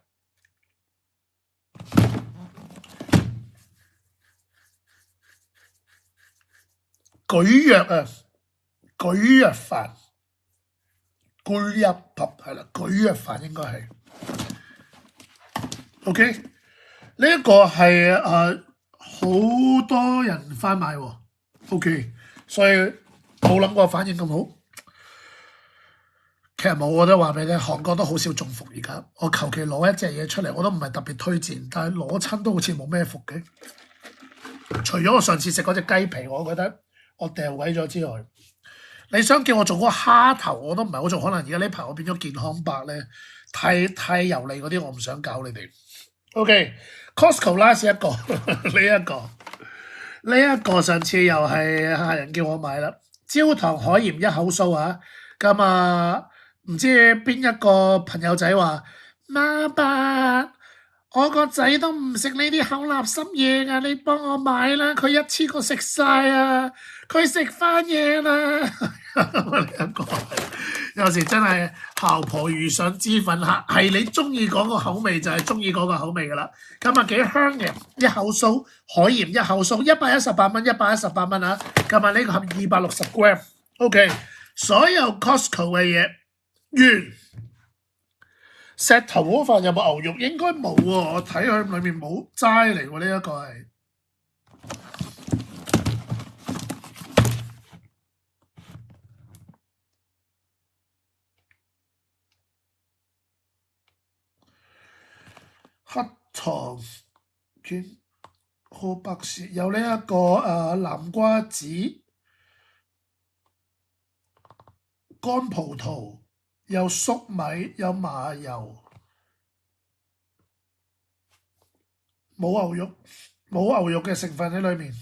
蒟蒻啊，蒟蒻飯，蒟蒻밥係啦，蒟蒻飯應該係。OK，呢一個係好多人翻買喎。OK，所以冇諗過反應咁好。其實冇，我都話俾你聽，韓國都好少中伏而家。我求其攞一隻嘢出嚟，我都唔係特別推薦，但係攞親都好似冇咩伏嘅。除咗我上次食嗰隻雞皮，我覺得我掉鬼咗之外，你想叫我做嗰個蝦頭，我都唔係好做。可能而家呢排我變咗健康白咧，太油膩嗰啲，我唔想搞你哋。OK，Costco last 一個呢一個上次又係客人叫我買啦，焦糖海鹽1口酥啊，咁啊〜唔知邊一個朋友仔話媽爸，我個仔都唔食呢啲口垃圾嘢㗎，你幫我買啦，佢一次過食晒啊，佢食翻嘢啦。有時真係姣婆遇上脂粉客，係你中意嗰個口味就係中意嗰個口味㗎啦。咁啊幾香嘅1口酥，海鹽1口酥，118蚊，118蚊啊！今日呢個盒260g，OK，所有 Costco 嘅嘢。完，石頭鍋飯有冇牛肉？應該冇喎，我睇佢裏面冇齋嚟喎，呢一個係。黑糖卷好白事，有呢一個南瓜子、乾葡萄。有粟米，有麻油，冇牛肉嘅成分喺裏面，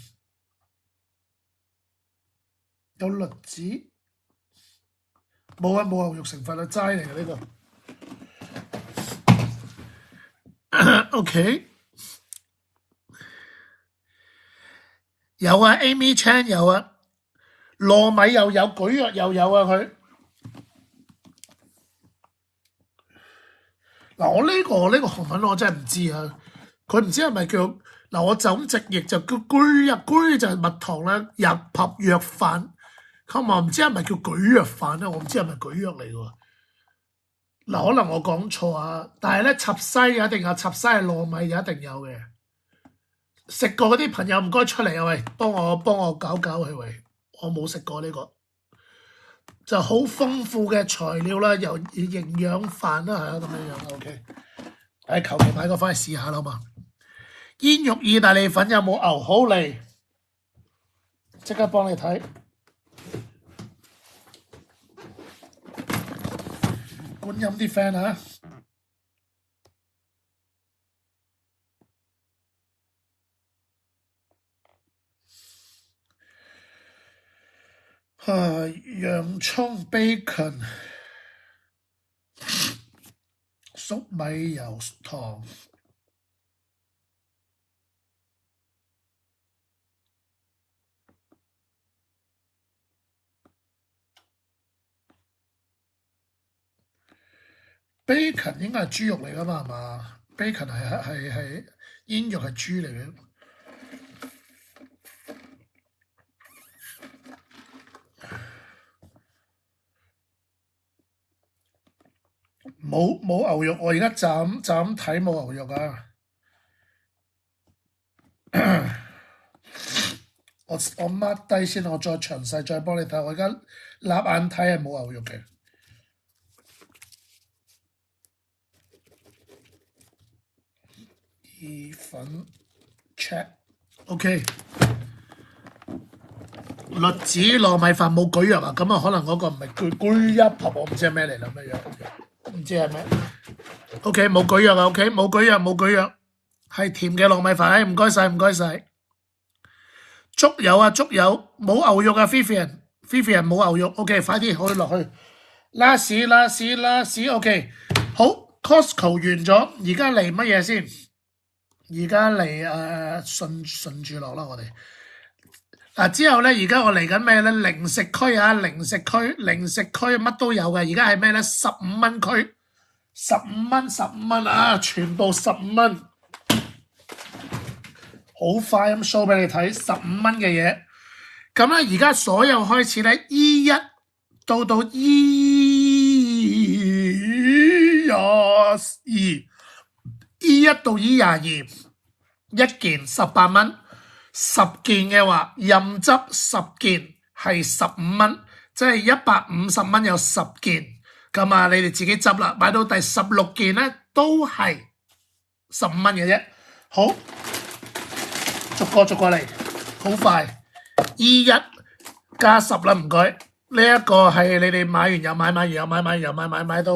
有栗子，冇牛肉成分啊，齋嚟嘅呢個。OK， 有啊 ，Amy Chan 有啊，糯米又有，蒟蒻又有啊佢。嗱，我呢個韓文我真係唔知啊！佢唔知係咪叫嗱，我就咁直譯就叫蒟就係蜜糖啦，入合藥飯，咁我唔知係咪叫蒟蒻飯咧？我唔知係咪蒟蒻嚟㗎。嗱，可能我講錯啊，但係咧插西一定有，插西係糯米就一定有嘅。食過嗰啲朋友唔該出嚟啊！喂，幫我搞佢喂，我冇食過呢個。就好豐富嘅材料啦，又營養飯啦，係啊咁樣樣 ，OK。求其買個翻去試下啦嘛。煙肉意大利粉有冇牛？好嚟，即刻幫你睇。觀音啲 friend 啊！洋葱 bacon 粟米油糖，bacon 應該係豬肉嚟㗎嘛係嘛 ？bacon 係煙肉係豬嚟嘅。冇牛肉，我而家就咁睇冇牛肉啊！我 mark 低先，我再詳細再幫你睇。我而家立眼睇係冇牛肉嘅。意粉 check，OK。栗子糯米飯冇蒟蒻啊，咁啊可能嗰個唔係居一婆，我唔知係咩嚟啦咩樣，唔知係咩。OK 冇蒟蒻啊 ，OK 冇蒟蒻，係甜嘅糯米飯，唔該晒。粥有啊，粥有，冇牛肉啊 ，Vivian 冇牛肉 ，OK 快啲可以落去。拉屎 ，OK 好 ，Costco 完咗，而家嚟乜嘢先？而家嚟順住落啦，我哋。之後咧，而家我嚟緊咩咧？零食區啊，零食區乜都有嘅。而家係咩咧？15蚊區，15蚊啊，全部15蚊。好快咁 show 俾你睇，15蚊嘅嘢。咁咧，而家所有開始咧，E1到E22，E1到E22，一件18蚊。10件嘅話，任執10件係15蚊，即係150蚊有10件。咁啊，你哋自己執啦。買到第16件咧，都係15蚊嘅啫。好，逐個嚟，好快。E1加10啦，唔該。呢一個係你哋買完又買，買完又買，買完又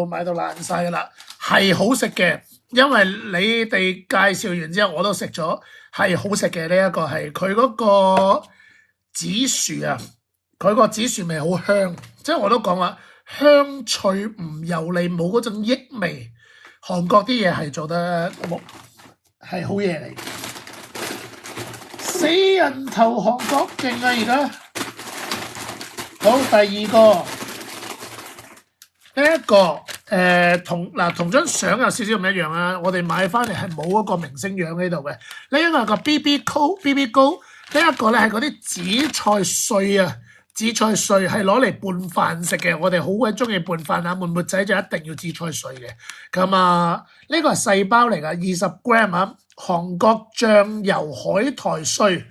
買到爛晒噶啦，係好食嘅。因為你哋介紹完之後，我都食咗。係好食嘅，呢一個係佢嗰個紫薯啊，佢個紫薯味好香，即係我都講話香脆唔油膩，冇嗰種益味。韓國啲嘢係做得係好嘢嚟，死人頭韓國勁啊！而家好第二個呢一個。同張相有少少唔一樣啊！我哋買翻嚟係冇嗰個明星樣喺度嘅。呢一個係個 BB 糕，呢一個咧係嗰啲紫菜碎啊，紫菜碎係攞嚟拌飯食嘅。我哋好鬼中意拌飯啊，悶悶仔就一定要紫菜碎嘅。咁啊，呢個係細包嚟㗎，20 gram 啊，韓國醬油海苔碎。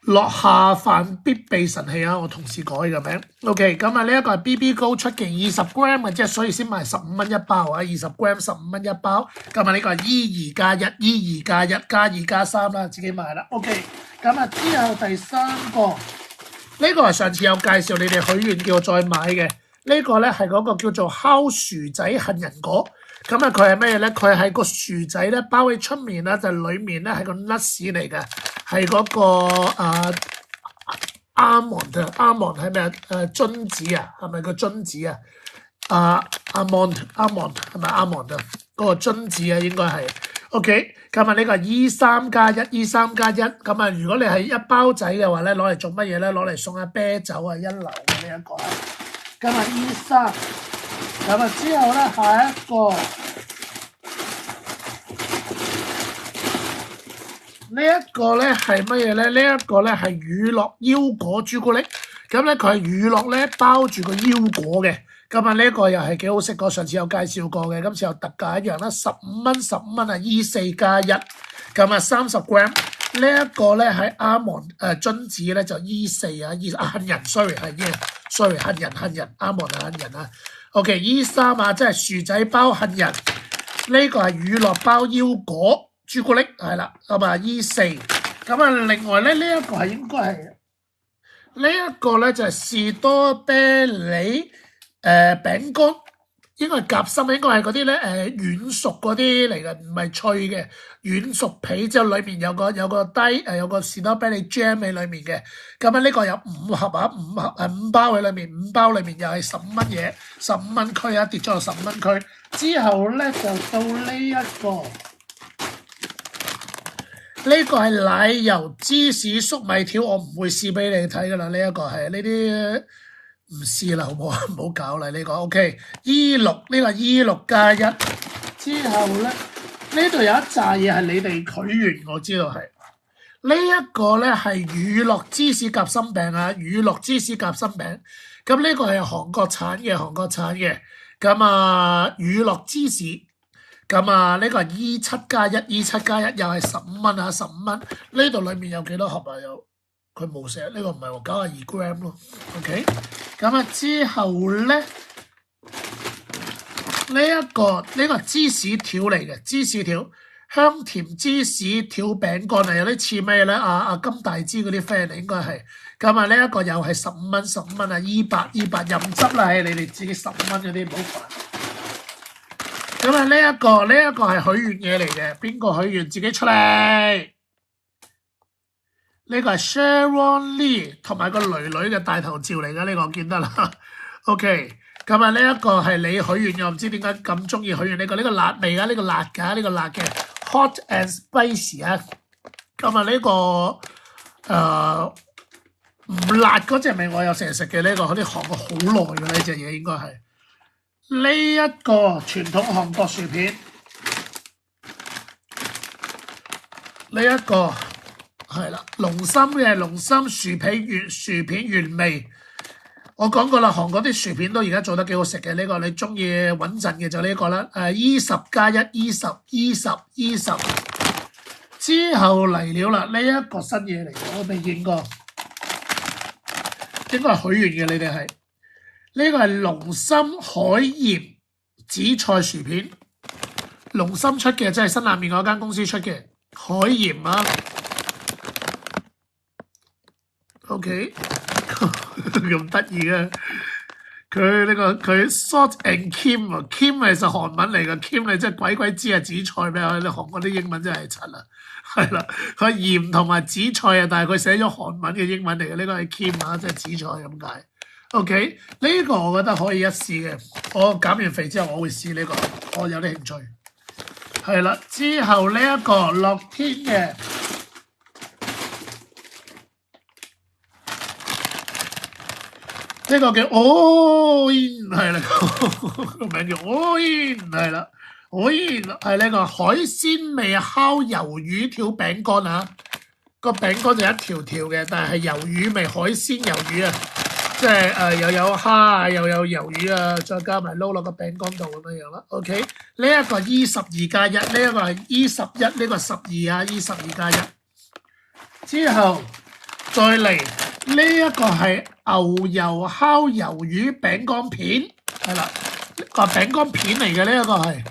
落下飯必備神器啊！我同事改嘅名。OK， 咁啊呢一個係 BB 糕出嘅20 gram 嘅啫，所以先賣15蚊一包啊！20 gram 15蚊一包。咁啊呢個係 E2+1，E2+1加2加3啦，自己買啦。OK， 咁啊之後第3個，呢個係上次有介紹你哋許願叫我再買嘅。呢個咧係嗰個叫做烤薯仔杏仁果。咁啊佢係咩咧？佢係個薯仔咧包喺出面啦，就裏面咧係個 nuts 嚟嘅。係嗰個almond 係咩啊？榛子啊，係咪個榛子啊？almond 係咪 almond 啊？嗰個榛子啊，應該係。OK， 咁啊呢個係 E3+1，咁啊如果你係一包仔嘅話咧，攞嚟做乜嘢咧？攞嚟送下啤酒啊，一流嘅呢一個啊。咁啊 E3，咁啊之後咧下一個。呢一個咧係乜嘢咧？呢一個咧係乳酪腰果朱古力，咁咧佢係乳酪咧包住個腰果嘅，咁啊呢一個又係幾好食過，上次有介紹過嘅，今次有特價一樣啦，15蚊啊 E4+1，咁啊30 gram，呢一個咧係almond榛子咧就 E4啊杏仁 sorry 杏仁almond 杏仁啊 ，OK E3啊即係薯仔包杏仁。呢個係乳酪包腰果朱古力，係啦，咁啊 E4。咁啊，另外咧呢一個係應該係呢一個咧就係士多啤梨餅乾，應該係夾心，應該係嗰啲咧軟熟嗰啲嚟嘅，唔係脆嘅軟熟皮，之後裏面有個有個士多啤梨 jam 喺裏面嘅。咁啊呢個有5盒啊，5包喺裏面，5包裏面又係15蚊嘢，15蚊區啊，跌咗落15蚊區。之後咧就到呢一個。呢個係奶油芝士粟米條，我唔會試俾你睇噶啦。呢一個係呢啲唔試啦，好唔好啊？唔好搞啦呢個。OK，E6 呢個 E6+1之後咧，呢度有一紮嘢係你哋許願，我知道係呢一個咧係乳酪芝士夾心餅啊，乳酪芝士夾心餅。咁呢個係韓國產嘅，咁啊乳酪芝士。咁啊，呢個係 E7+1 又係15蚊啊，15蚊。呢度裡面有幾多盒啊？佢冇寫，呢個唔係喎，92 gram 咯。OK，咁啊之後咧，呢個芝士條嚟嘅，芝士條香甜芝士條餅乾啊，有啲似咩咧？金大芝嗰啲 friend 應該係。咁啊呢一個又係15蚊啊，E8任執啦，你哋自己15蚊嗰啲唔好煩。咁啊呢一個係許願嘢嚟嘅，邊個許願自己出嚟？呢個係 Sharon Lee 同埋個女女嘅大頭照嚟嘅，呢個我見得啦。OK，咁啊呢一個係你許願，又唔知點解咁中意許願呢個辣味啊，呢個辣嘅 hot and spicy 啊。咁啊呢個唔辣嗰隻味我有成日食嘅，呢個啲韓國好耐嘅呢隻嘢應該係。呢一個傳統韓國薯片，呢一個係啦，龍心薯片原味。我講過啦，韓國啲薯片都而家做得幾好食嘅。呢個你中意穩陣嘅就呢個啦。E10+1 E10。之後嚟了啦，呢一個新嘢嚟嘅，我未見過，應該係許願嘅，你哋係。呢個係龍心海鹽紫菜薯片，龍心出嘅，即係新南面嗰間公司出嘅海鹽啊。OK， 咁得意嘅，佢 salt and kim 啊 ，kim 係實韓文嚟嘅 ，kim 你真係鬼知啊紫菜咩？你韓國啲英文真係柒啊，係啦，佢鹽同埋紫菜啊，但係佢寫咗韓文嘅英文嚟嘅，呢個係 kim 啊，即係紫菜咁解。OK，呢個我覺得可以一試嘅。我減完肥之後，我會試呢個，我有啲興趣。係啦，之後呢一個樂天嘅呢個叫 All In 係啦，個名叫 All In 係啦，All In 係呢個海鮮味烤魷魚條餅乾啊。個餅乾就一條條嘅，但係魷魚味海鮮魷魚啊。即係又有蝦啊，又有魷魚啊，再加埋撈落個餅乾度咁樣啦。OK，呢一個 E12+1，呢一個係 E11，呢個12啊 ，E12+1。之後再嚟呢一個係牛油烤魷魚餅乾片，係啦，個餅乾片嚟嘅呢一個係。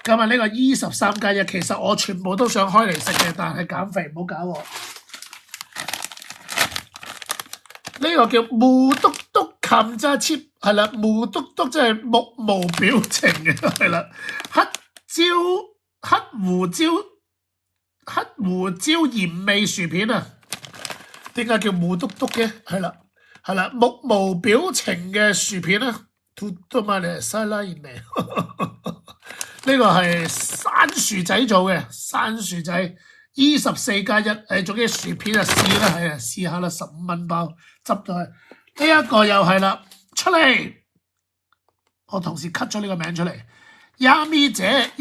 咁啊呢個 E13+1，其實我全部都想開嚟食嘅，但係減肥唔好搞我。呢個叫木篤篤冚渣切，係啦，木篤篤即係目無表情嘅，係啦，黑胡椒鹽味薯片啊，點解叫木篤篤嘅？係啦，目無表情嘅薯片啊，都買嚟西拉鹽味。呢個係山薯仔做嘅，山薯仔 E14+1，總之薯片啊試啦，係啊，試下啦，15蚊包，執咗去。呢一個又係啦，出嚟，我同事 cut 咗呢個名出嚟。Yummy 姐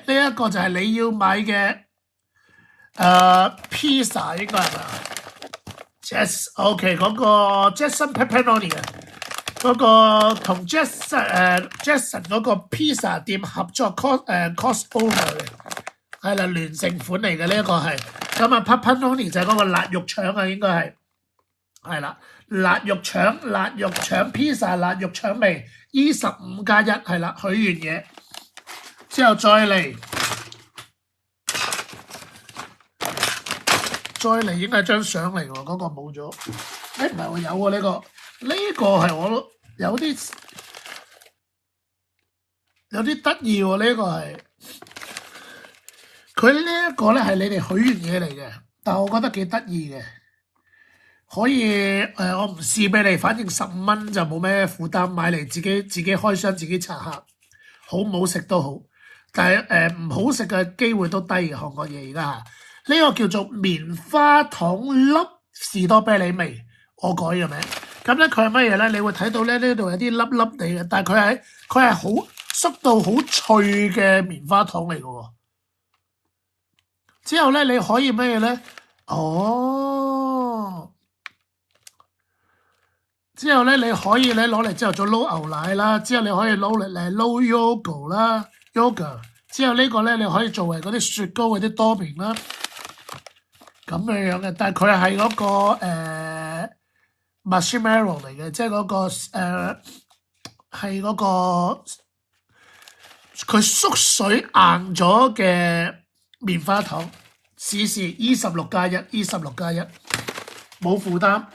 呢一個就係你要買嘅pizza 應該係嘛 ？OK 嗰個 Jason Pepperoni 啊。嗰個同 Jason 嗰個 pizza 店合作 crossover 嘅，係啦，聯乘款嚟嘅呢一個係。咁啊 Pepperoni 就係嗰個辣肉腸啊，應該係啦，辣肉腸 pizza 辣肉腸味 E15+1 係啦，許願嘢。之後再嚟應該係張相嚟喎，嗰個冇咗。唔係喎，有喎呢個，呢個係我有啲得意喎，呢個係佢呢一個咧係你哋許願嘢嚟嘅，但係我覺得幾得意嘅，可以我唔試俾你，反正15蚊就冇咩負擔，買嚟自己開箱自己拆下，好唔好食都好，但係唔好食嘅機會都低嘅韓國嘢而家嚇。呢個叫做棉花糖粒士多啤梨味，我改嘅名。咁咧佢係乜嘢咧？你會睇到咧呢度有啲粒粒地嘅，但係佢係好縮到好脆嘅棉花糖嚟嘅喎。之後咧你可以乜嘢咧？之後咧你可以咧攞嚟之後再撈牛奶啦，之後你可以撈嚟撈 yogurt 啦 ，yogurt。之後呢個咧你可以作為嗰啲雪糕嗰啲多面啦。咁樣嘅，但係佢係嗰個marshmallow 嚟嘅，即係嗰個係嗰個佢縮水硬咗嘅棉花糖。試試26+1，26+1，冇負擔。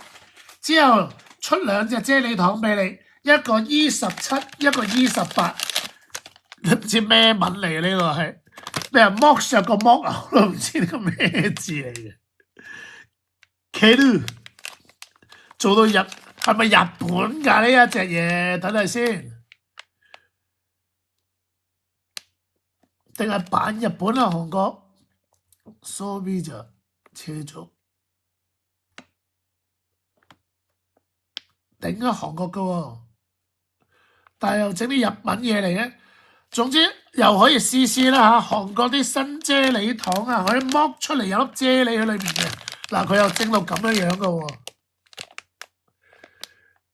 之後出2隻啫喱糖俾你，一個27，一個28，唔知咩文嚟嘅呢個係咩啊？剝削個剝啊，我都唔知呢個咩字嚟嘅。Kelu 做到係咪日本㗎呢一隻嘢？等陣先，定係版日本啊？韓國 Sobi 就車咗，頂啊韓國㗎喎，但係又整啲日文嘢嚟嘅。總之又可以試啦嚇，韓國啲新啫喱糖啊，可以剝出嚟有粒啫喱喺裏面嘅。嗱，佢又整到咁樣嘅喎，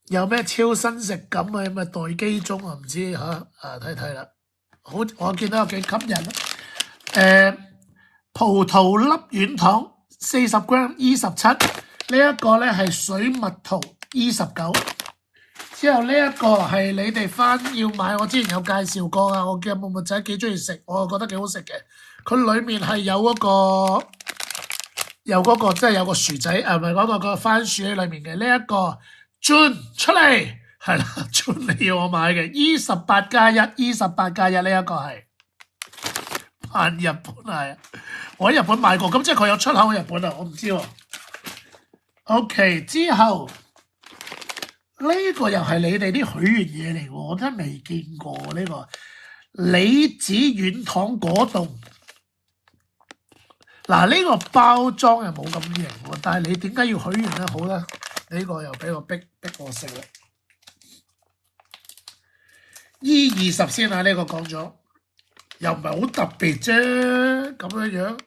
有咩超新食感啊？有咩待機中啊？唔知嚇睇啦。好，我見到有幾吸引。葡萄粒軟糖40g 27，呢一個咧係水蜜桃29。之後呢一個係你哋翻要買，我之前有介紹過啊，我嘅木木仔幾中意食，我覺得幾好食嘅。佢裡面係有嗰個即係有個薯仔，唔係嗰個番薯喺裏面嘅。呢一個 June 出嚟係啦，June 你要我買嘅28+1，28+1呢一個係扮日本係，我喺日本買過，咁即係佢有出口喺日本啊，我唔知喎。OK， 之後呢個又係你哋啲許願嘢嚟喎，我真係未見過呢個李子軟糖果凍。嗱，呢個包裝又冇咁型喎，但係你點解要許願咧？好啦，呢個又俾我逼我食啦。E20先啊，呢個講咗，又唔係好特別啫，咁樣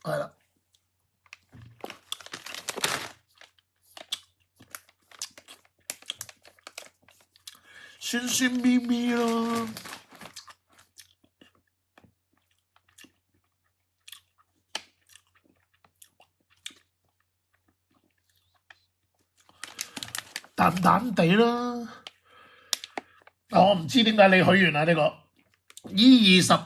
係啦。酸酸咪咪咯。淡淡地啦，我唔知點解你許願啊呢個 E20+1，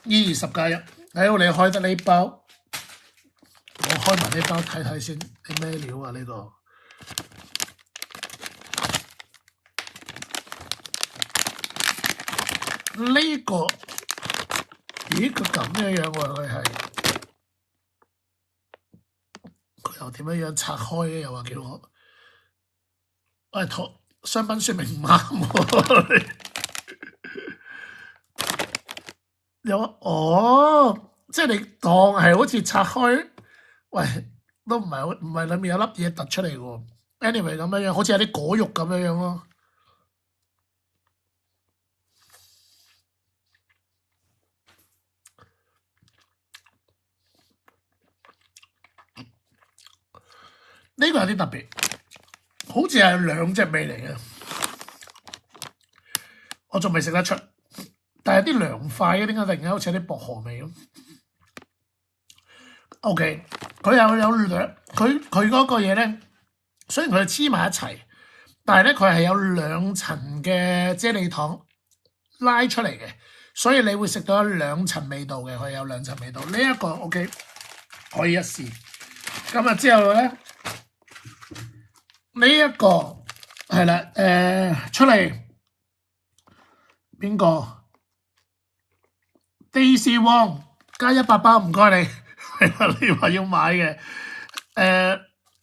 你開得呢包，我開埋呢包睇睇先，你咩料啊呢個？呢個，咦佢咁樣喎，佢又點樣拆開嘅？又話叫我。喂，商品說明唔啱喎。即係你當係好似拆開，喂，都唔係裡面有粒嘢突出嚟喎。anyway 咁樣，好似有啲果肉咁樣咯。呢個有啲特別。好似係2隻味嚟嘅，我仲未食得出，但係有啲涼快嘅，點解突然間好似有啲薄荷味咁 ？OK， 佢有佢嗰個嘢咧，雖然佢係黐埋一齊，但係咧佢係有2層嘅啫喱糖，拉出嚟嘅，所以你會食到兩層味道嘅，佢有兩層味道。呢一個 OK 可以一試。咁啊之後咧，呢一個係啦，出嚟邊個 ？Daisy Wong 加100包，唔該你。你話要買嘅，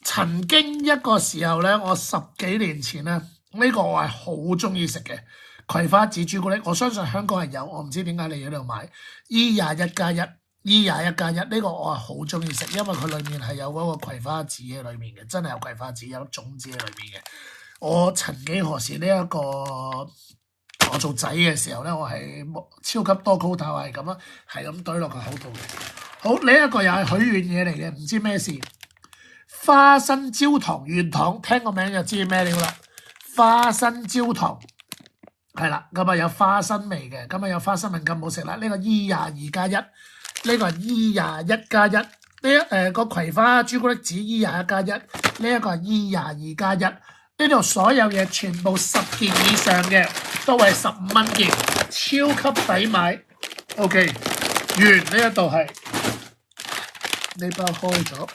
曾經一個時候咧，我10幾年前咧，呢個我係好中意食嘅葵花籽朱古力。我相信香港係有，我唔知點解你喺度買 E21+1 呢個我係好中意食，因為佢裡面係有嗰個葵花籽喺裡面嘅，真係有葵花籽有種子喺裡面嘅。我曾幾何時呢一個我做仔嘅時候咧，我係超級多 quota 係咁啊，係咁堆落個口度嘅。好，呢一個又係許願嘢嚟嘅，唔知咩事。花生焦糖軟糖，聽個名就知咩料啦。花生焦糖係啦，咁啊有花生味嘅，咁啊有花生味咁好食啦。呢個 E22+1，呢個係 E21+1，呢個葵花朱古力籽 E21+1，呢一個係 E22+1。呢度所有嘢全部10件以上嘅都係15蚊件，超級抵買。OK， 完呢一度係呢包開咗。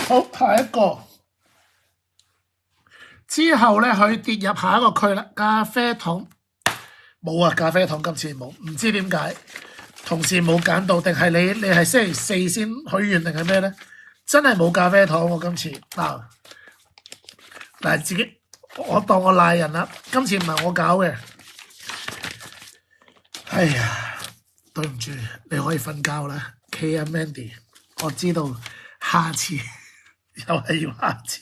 好，下一個之後咧，佢跌入下一個區啦。咖啡糖冇啊，咖啡糖今次冇，唔知點解同事冇揀到，定係你係星期四先許願定係咩咧？真係冇咖啡糖喎，今次嗱自己我當我賴人啦，今次唔係我搞嘅。哎呀，對唔住，你可以瞓覺啦 ，K 啊 Mandy， 我知道下次。又係要下次，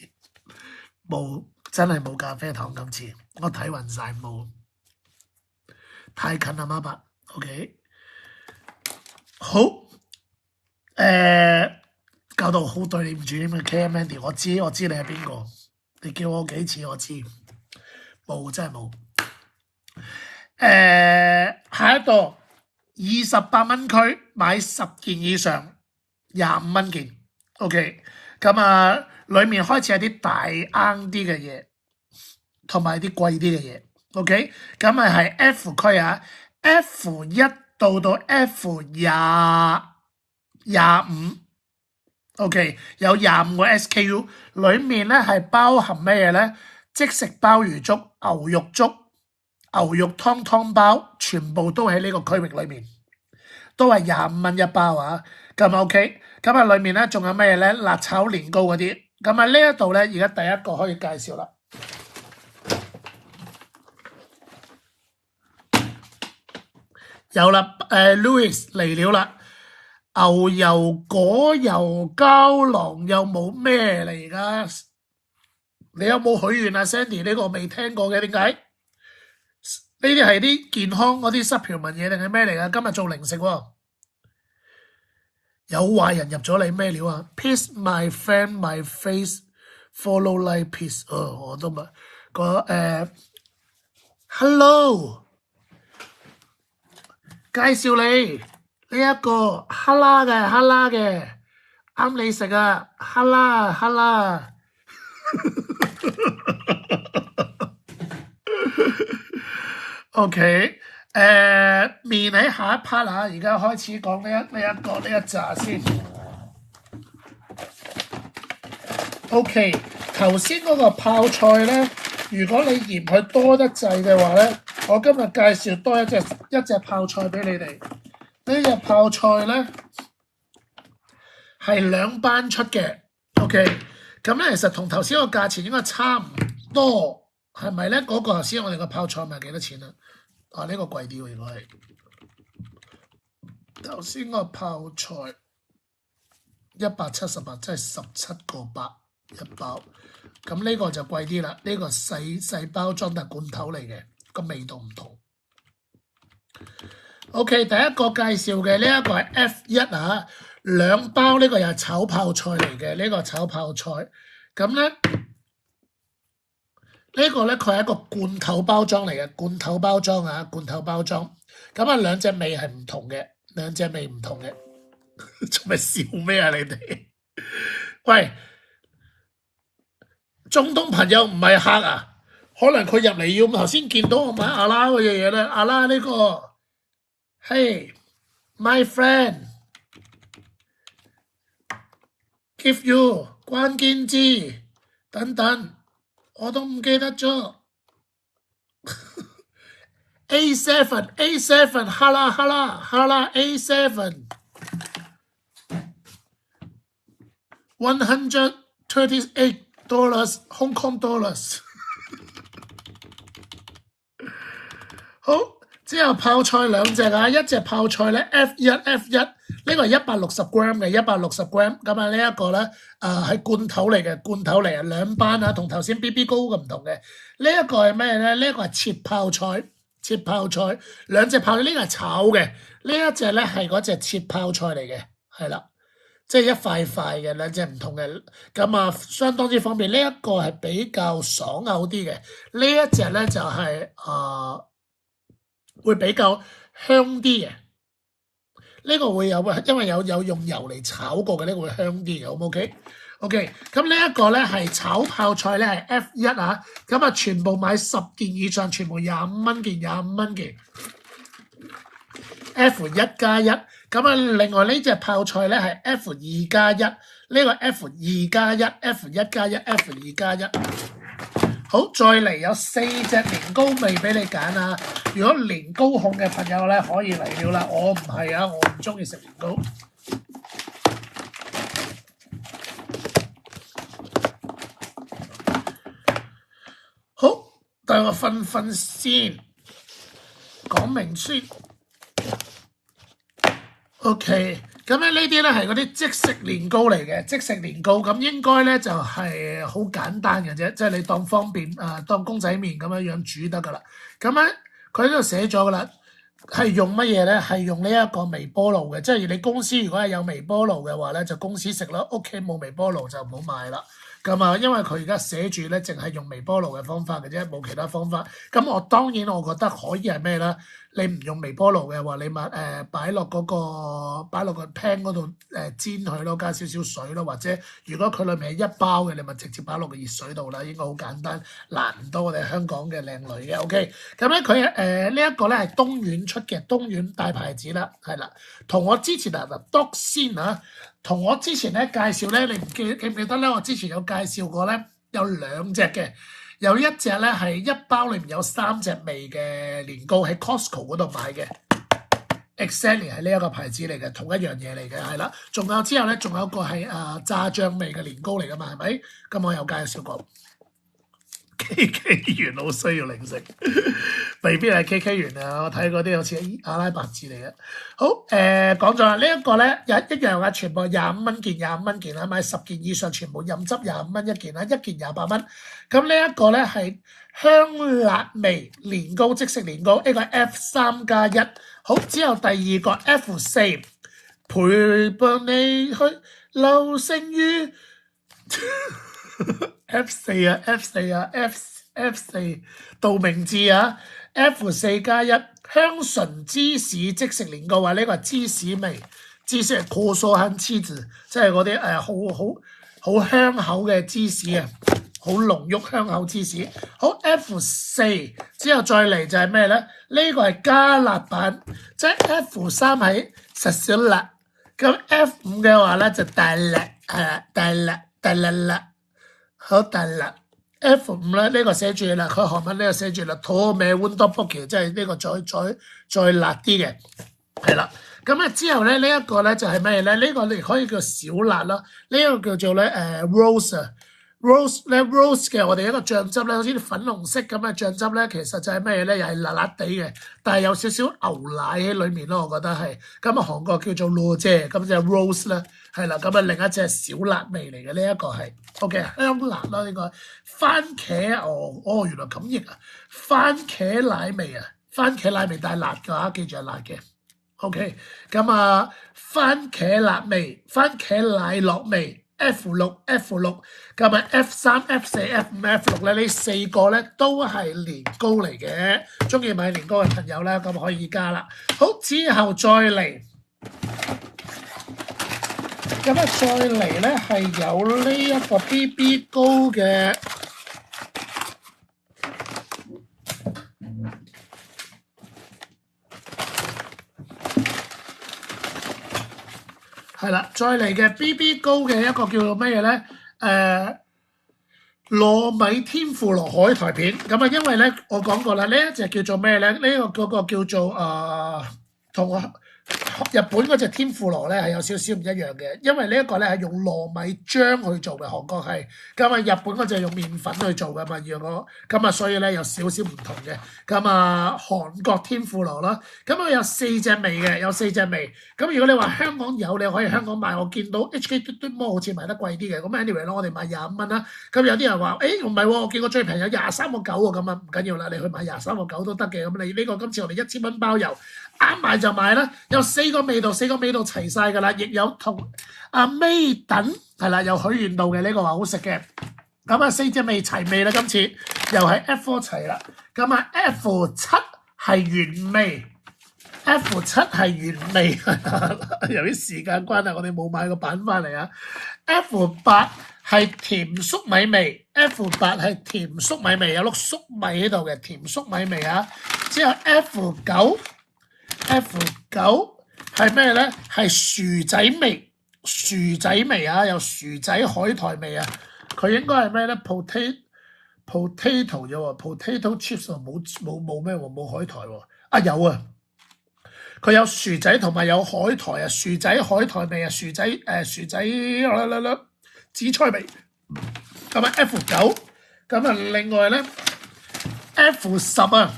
冇真係冇咖啡糖今次，我睇暈晒冇，太近啦媽爸 ，OK， 好，搞到好對你唔住咁嘅 K Mandy， 我知你係邊個，你叫我幾次我知，冇真係冇，下一個28蚊區買10件以上25蚊件 ，OK。咁啊，裡面開始有啲大啱啲嘅嘢，同埋啲貴啲嘅嘢。OK， 咁啊係 F 區啊 ，F1到 F25。OK， 有25個 SKU， 裡面咧係包含咩嘢咧？即食鮑魚粥、牛肉粥、牛肉湯包，全部都喺呢個區域裡面，都係25蚊一包啊。咁 OK。咁啊，裡面咧仲有咩咧？辣炒年糕嗰啲。咁啊，呢一度咧，而家第一個可以介紹啦。有啦，Louis 嚟了啦。牛油果油膠囊又冇咩嚟噶？你有冇許願啊 Sandy？ 呢個未聽過嘅，點解？呢啲係啲健康嗰啲supplement嘢定係咩嚟噶？今日做零食喎。有壞人入咗你咩料啊 ？Peace my friend, my face follow like peace。我都咪Hello， 介紹你呢一個哈拉嘅，啱你食啊！哈拉。OK。麵喺下一 part 啊，而家開始講呢一紮先。OK， 頭先嗰個泡菜咧，如果你嫌佢多得滯嘅話咧，我今日介紹多一隻泡菜俾你哋。呢隻泡菜咧係2班出嘅。OK， 咁咧其實同頭先個價錢應該差唔多，係咪咧？嗰個頭先我哋個泡菜賣幾多錢啊？呢個貴啲喎，如果係頭先個泡菜178，即係17.8一包。咁呢個就貴啲啦，呢個細包裝但罐頭嚟嘅，個味道唔同。OK， 第一個介紹嘅呢一個係 F1啊，2包呢個又係炒泡菜嚟嘅，呢個炒泡菜。咁咧。呢個咧佢係一個罐頭包裝嚟嘅，罐頭包裝。咁啊兩隻味係唔同嘅，做咩笑咩啊？你哋喂，中東朋友唔係客啊，可能佢入嚟要頭先見到我買阿拉嗰樣嘢咧，阿拉呢個，Hey my friend give you 關鍵字等等，我都唔記得咗。A7 哈啦 A7 $138 Hong Kong dollars 好，之後泡菜兩隻啊，一隻泡菜咧 F1，呢個係160 gram 嘅160 gram，咁啊呢一個咧係罐頭嚟嘅，罐頭嚟啊兩班啊，同頭先 BB 糕嘅唔同嘅。呢一個係咩咧？呢一個係切泡菜。切泡菜兩隻泡菜，呢個係炒嘅，呢一隻咧係嗰隻切泡菜嚟嘅，係啦，即係一塊塊嘅兩隻唔同嘅，咁啊相當之方便。呢一個係比較爽口啲嘅，呢一隻咧就係會比較香啲嘅。呢個會有，因為有用油嚟炒過嘅，呢個會香啲嘅，好唔 OK？OK， 咁呢一個咧係炒泡菜咧係 F1啊，咁啊全部買10件以上，全部25蚊件，25蚊件 F1+1，咁啊另外呢隻泡菜咧係 F2+1，呢個 F2+1，F1+1，F2+1。好，再嚟有4隻年糕味俾你揀啊！如果年糕控嘅朋友咧，可以嚟了啦。我唔係啊，我唔中意食年糕。好，等我分先，講明先。OK， 咁咧呢啲咧係嗰啲即食年糕嚟嘅，即食年糕咁應該咧就係好簡單嘅啫，即係你當方便當公仔麵咁樣煮得噶啦。咁咧佢呢度寫咗噶啦，係用乜嘢咧？係用呢一個微波爐嘅，即係你公司如果係有微波爐嘅話咧，就公司食咯；屋企冇微波爐就唔好買啦。咁啊，因為佢而家寫住咧，淨係用微波爐嘅方法嘅啫，冇其他方法。咁我當然我覺得可以係咩啦？你唔用微波爐嘅話，你咪擺落個 pan 嗰度煎佢咯，加少少水咯，或者如果佢裏面係一包嘅，你咪直接擺落個熱水度啦，應該好簡單，難唔到我哋香港嘅靚女嘅。OK， 咁咧佢呢一個咧係東莞出嘅，東莞大牌子啦，係啦，同我之前篤先啊。同我之前咧介紹咧，你記唔記得咧？我之前有介紹過咧，有2隻嘅，有一隻咧係一包裏面有3隻味嘅年糕，喺 Costco 嗰度買嘅 ，exactly 係呢一個牌子嚟嘅，同一樣嘢嚟嘅，係啦。仲有之後咧，仲有一個係炸醬味嘅年糕嚟噶嘛，係咪？咁我有介紹過。KK 園好需要零食，未必係 KK 園啊！我睇嗰啲好似阿拉伯字嚟嘅。好，講咗啦，呢一個咧一樣啊，全部25蚊件，25蚊件啊，買10件以上全部任執25蚊一件啦，一件28蚊。咁呢一個咧係香辣味年糕，即食年糕，呢個 F3+1。好，之後第二個 F4，陪伴你去流星雨。F4 道明寺啊 ，F4+1 香醇芝士即食年糕啊，呢個係芝士味，芝士係酷蘇香芝士，即係嗰啲好香口嘅芝士啊，好濃郁香口芝士。好 F4 之後再嚟就係咩咧？呢個係加辣版，即係 F3係實少辣，咁 F5嘅話咧就大辣，大辣。好大辣 F5咧，呢個寫住啦，佢韓文呢個寫住啦，土味溫多卜奇，即係呢個再辣啲嘅，係啦。咁啊之後咧呢一個咧就係咩咧？呢個你可以叫小辣啦，呢個叫做咧Rose 嘅我哋一個醬汁咧，好似粉紅色咁嘅醬汁咧，其實就係咩咧？又係辣辣地嘅，但係有少少牛奶喺裏面咯，我覺得係。咁啊韓國叫做羅姐，咁就 Rose 啦，係啦。咁啊另一隻小辣味嚟嘅，呢一個係 OK 香辣啦呢個。番茄原來咁譯啊，番茄奶味啊，番茄奶味但係辣嘅嚇，記住係辣嘅。OK， 咁啊番茄辣味，番茄奶酪味。F6，咁啊 F3、F4、F5、F6 咧，呢4個咧都係年糕嚟嘅，中意買年糕嘅朋友咧，咁可以加啦。好，之後再嚟咁啊，再嚟咧係有呢一個 BB 高嘅。係啦，再嚟嘅 BB 高嘅一個叫做咩嘢咧？糯米天婦羅海苔片。咁啊，因為咧我講過啦，呢一隻叫做咩咧？呢個嗰個叫做同日本嗰隻天婦羅咧係有少少唔一樣嘅，因為呢一個咧係用糯米漿去做嘅，韓國係，咁啊日本嗰隻係用麵粉去做嘅嘛，咁啊所以咧有少少唔同嘅，咁啊韓國天婦羅啦，咁啊有4隻味嘅，有4隻味，咁如果你話香港有，你可以香港買，我見到 HK 嘟嘟摩好似賣得貴啲嘅，咁 anyway 咯，我哋買25蚊啦，咁有啲人話，唔係喎，我見過最平有23.9喎，咁啊唔緊要啦，你去買23.9都得嘅，咁你呢個今次我哋1000蚊包郵。啱買就買啦，有4個味道齊晒㗎啦，亦有同阿 May 等係啦，有許願度嘅呢個話好食嘅，咁啊4隻味齊味啦，今次又係 F4 齊啦，咁啊 F7係原味 ，F7係原味，由於時間關係，我哋冇買個版翻嚟啊。F8係甜粟米味 ，F8係甜粟米味，有碌粟米喺度嘅甜粟米味啊。之後 F9係咩咧？係薯仔味啊，有薯仔海苔味啊。佢應該係咩咧 ？potato 啫喎 ，potato chips 冇咩喎，冇海苔喎。啊有啊，佢有薯仔同埋有海苔啊，薯仔海苔味啊，薯仔紫菜味。咁啊 F9，咁啊另外咧 F10啊。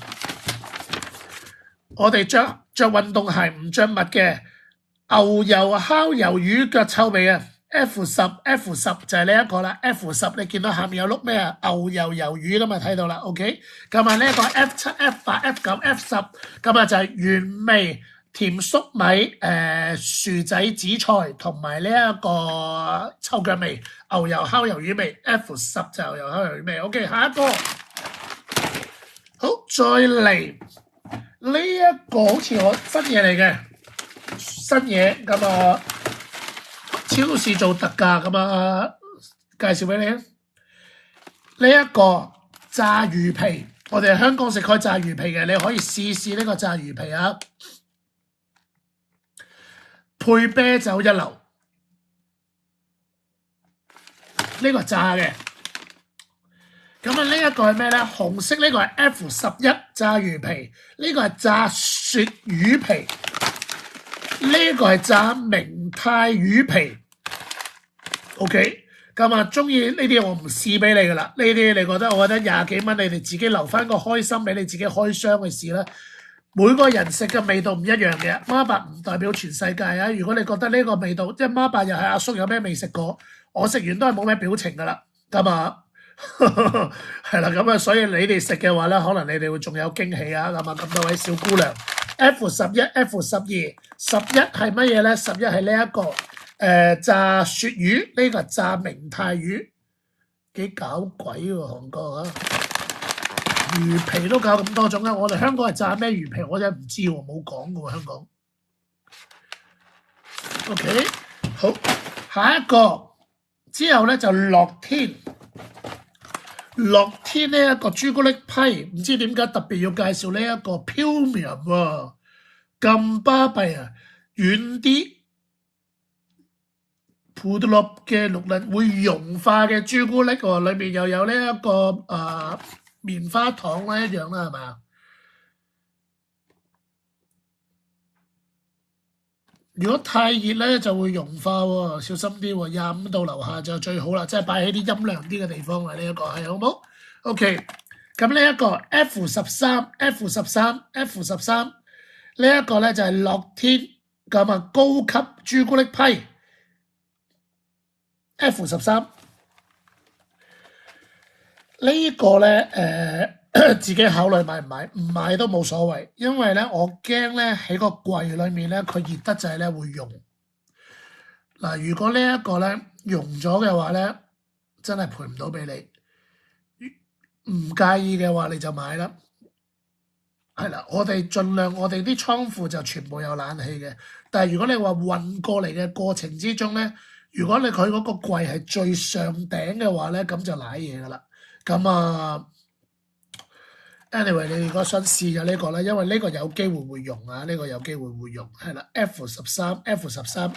我哋着運動鞋唔着襪嘅牛油烤魷魚腳臭味啊 ！F10 就係呢一個啦 ，F10 你見到下面有碌咩啊？牛油魷魚咁啊，睇到啦 ，OK。咁啊呢一個 F7、F8、F9、F10，咁啊就係原味甜粟米、薯仔紫菜同埋呢一個臭腳味牛油烤魷魚味 ，F10 就牛油烤魷魚味。OK， 下一個好，再嚟。呢一個好似我新嘢嚟嘅，新嘢咁啊，超市做特價咁啊，介紹俾你啊！呢一個炸魚皮，我哋香港食開炸魚皮嘅，你可以試試呢個炸魚皮啊，配啤酒一流，呢個炸嘅。咁啊，呢一個係咩咧？紅色呢個係 F11炸魚皮，呢個係炸鱈魚皮，呢個係炸明太魚皮。OK，咁啊，中意呢啲我唔試俾你噶啦，呢啲你覺得我覺得20幾蚊，你哋自己留翻個開心俾你自己開箱去試啦。每個人食嘅味道唔一樣嘅，媽伯唔代表全世界啊！如果你覺得呢個味道，即係媽伯又係阿叔有咩未食過，我食完都係冇咩表情噶啦，咁啊。係啦，咁啊，所以你哋食嘅話咧，可能你哋會仲有驚喜啊！咁多位小姑娘 ，F11、F12，11係乜嘢咧？11係呢一個炸鱈魚，呢個炸明太魚，幾搞鬼喎！韓國啊，魚皮都搞咁多種啊！我哋香港係炸咩魚皮？我真係唔知喎，冇講嘅喎香港。OK， 好，下一個之後咧就樂天。樂天呢一個朱古力批，唔知點解特別要介紹呢一個 Premium 喎，咁巴閉啊，軟啲葡萄樂嘅綠粒會融化嘅朱古力喎，裏面又有呢一個棉花糖啦一樣啦，係咪啊？如果太熱咧就會融化喎，小心啲喎，25度樓下就最好啦，即係擺喺啲陰涼啲嘅地方啦。呢一個係好冇 ？OK， 咁呢一個 F13 呢一個咧就係樂天咁啊高級朱古力批 F13呢個咧自己考慮買唔買，唔買都冇所謂，因為咧我驚咧喺個櫃裏面咧佢熱得滯咧會溶。嗱，如果呢一個咧溶咗嘅話咧，真係賠唔到俾你。唔介意嘅話你就買啦。係啦，我哋盡量我哋啲倉庫就全部有冷氣嘅，但係如果你話運過嚟嘅過程之中咧，如果你佢嗰個櫃係最上頂嘅話咧，咁就瀨嘢噶啦。咁啊 anyway， 你如果想試嘅呢個咧，因為呢個有機會會用啊，呢個有機會會用係啦。F13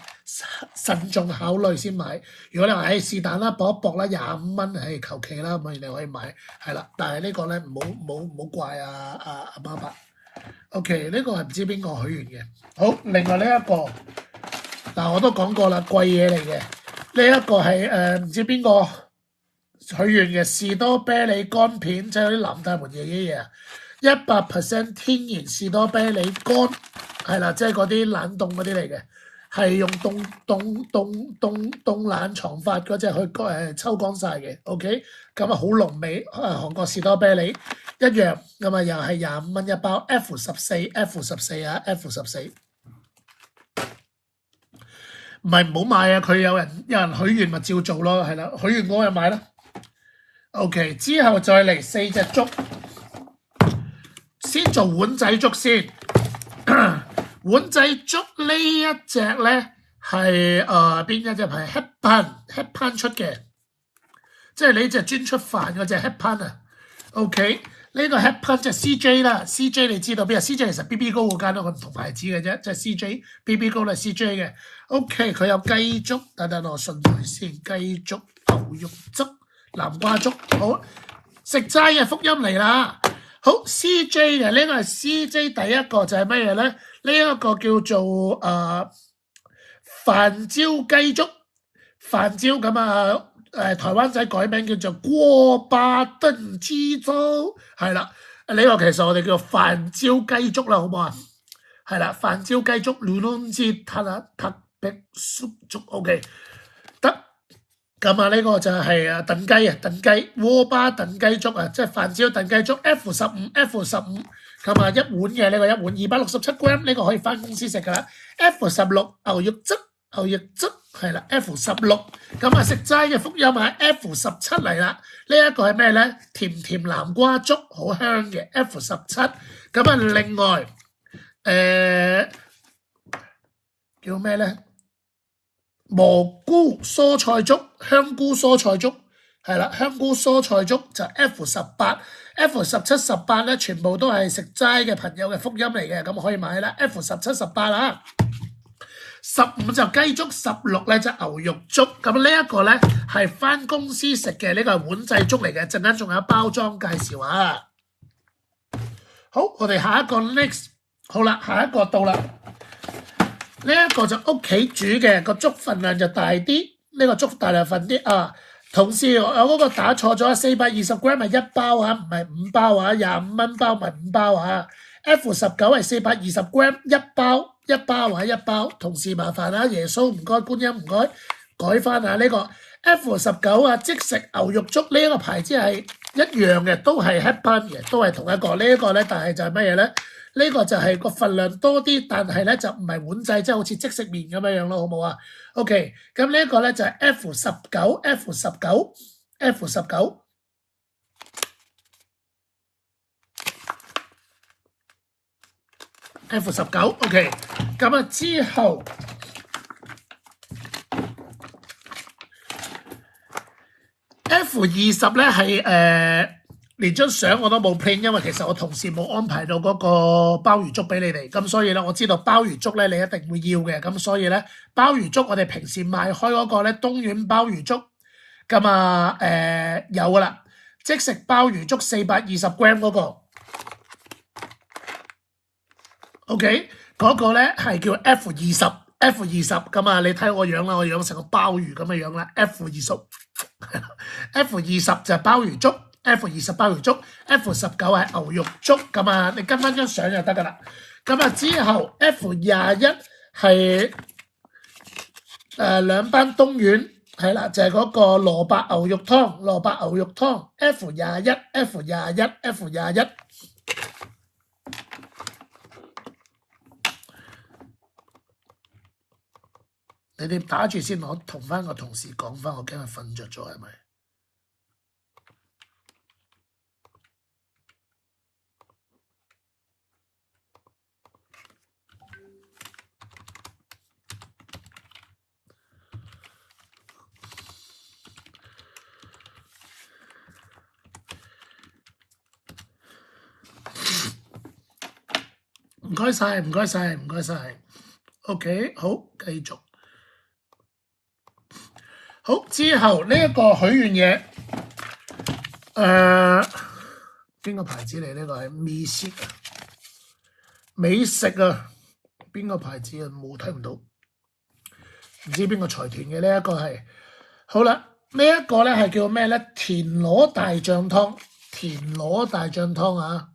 慎重考慮先買。如果你話是但啦，搏一搏啦，25蚊係求其啦，咁你可以買係啦。但係呢個咧唔好怪阿媽爸。OK， 呢個係唔知邊個許願嘅。好，另外呢一個嗱我都講過啦，貴嘢嚟嘅。呢一個係唔知邊個許願嘅士多啤梨乾片，即係嗰啲南大門爺爺嘢啊，100% 天然士多啤梨乾係啦，即係嗰啲冷凍嗰啲嚟嘅，係用凍冷藏法嗰隻去抽乾晒嘅。OK， 咁啊好濃味韓國士多啤梨一樣，咁啊又係25蚊一包 F14 啊 F14。唔係唔好買啊！佢有人許願咪照做咯，係啦，許願我就買啦。OK， 之後再嚟4隻粥，先做碗仔粥先。碗仔粥呢一隻咧係邊一隻係 Hetpan 出嘅，即係你隻專出飯嗰隻 Hetpan 啊。OK， 呢個 Hetpan 即係 CJ 啦 ，CJ 你知道邊啊 ？CJ 其實 BB 糕嗰間都係唔同牌子嘅啫，即係 CJ BB 糕係 CJ 嘅。OK， 佢有雞粥，等我順序先，雞粥、牛肉汁、南瓜粥，好食齋嘅福音嚟啦。好 CJ 嘅呢個係 CJ 第一個就係乜嘢咧？呢一個叫做飯焦雞粥，飯焦咁啊。台灣仔改名叫做鍋巴燉雞粥，係啦。呢個其實我哋叫做飯焦雞粥啦，好唔好啊？係啦，飯焦雞粥，亂窿之特別酥粥 OK 得。咁啊，呢個就係燉雞鍋巴燉雞粥啊，即係飯焦燉雞粥 F15，咁啊一碗嘅呢個一碗267 gram， 呢個可以翻公司食噶啦。F16 牛肉汁係啦 ，F16， 咁啊食齋嘅福音啊 F17 嚟啦。呢一個係咩咧？甜南瓜粥，好香嘅 F17。咁啊另外叫咩咧？蘑菇蔬菜粥、香菇蔬菜粥係啦，香菇蔬菜粥就 F18、F17、18咧，全部都係食齋嘅朋友嘅福音嚟嘅，咁可以買啦。F17、18啦，15就雞粥，16咧就牛肉粥。咁呢一個咧係翻公司食嘅，呢個係碗仔粥嚟嘅，陣間仲有包裝介紹啊。好，我哋下一個 next， 好啦，下一個到啦。呢一個就屋企煮嘅，個粥份量就大啲，呢個粥大量份啲啊。同事我嗰個打錯咗，420 gram 係1包啊，唔係5包啊，25蚊包唔係5包啊。F19係420 gram 1包啊，1包。同事麻煩啊，耶穌唔該，觀音唔該，改翻下呢個 F19啊，即食牛肉粥呢一個牌子係一樣嘅，都係 Hetpan 嘅，都係同一個。呢一個咧，但係就係乜嘢咧？呢個就係個份量多啲，但係咧就唔係碗仔，即係好似即食麵咁樣咯，好冇啊 ？OK， 咁呢一個咧就係 F19，OK， 咁啊之後F20咧係連張相我都冇 print， 因為其實我同事冇安排到嗰個鮑魚粥俾你哋，咁所以咧我知道鮑魚粥咧你一定會要嘅，咁所以咧鮑魚粥我哋平時賣開嗰個咧東苑鮑魚粥，咁啊有噶啦，即食鮑魚粥420 gram 嗰個 ，OK 嗰個咧係叫 F20，咁啊你睇我樣啦，我樣成個鮑魚咁嘅樣啦 ，F20 就係鮑魚粥。F20 鮑魚粥 ，F19係牛肉粥，咁啊，你跟翻張相就得噶啦。咁啊之後 F21係兩班東苑係啦，就係嗰個蘿蔔牛肉湯 F21，你哋打住先，我同翻個同事講翻，我驚佢瞓着咗係咪？唔該晒，唔該晒，唔該晒。OK， 好，繼續。好，之後呢一個許願嘢，邊個牌子嚟？呢個係美食啊，美食啊，邊個牌子啊？冇睇唔到，唔知邊個財團嘅呢一個係。好啦，呢一個咧係叫咩咧？田螺大醬湯，田螺大醬湯啊。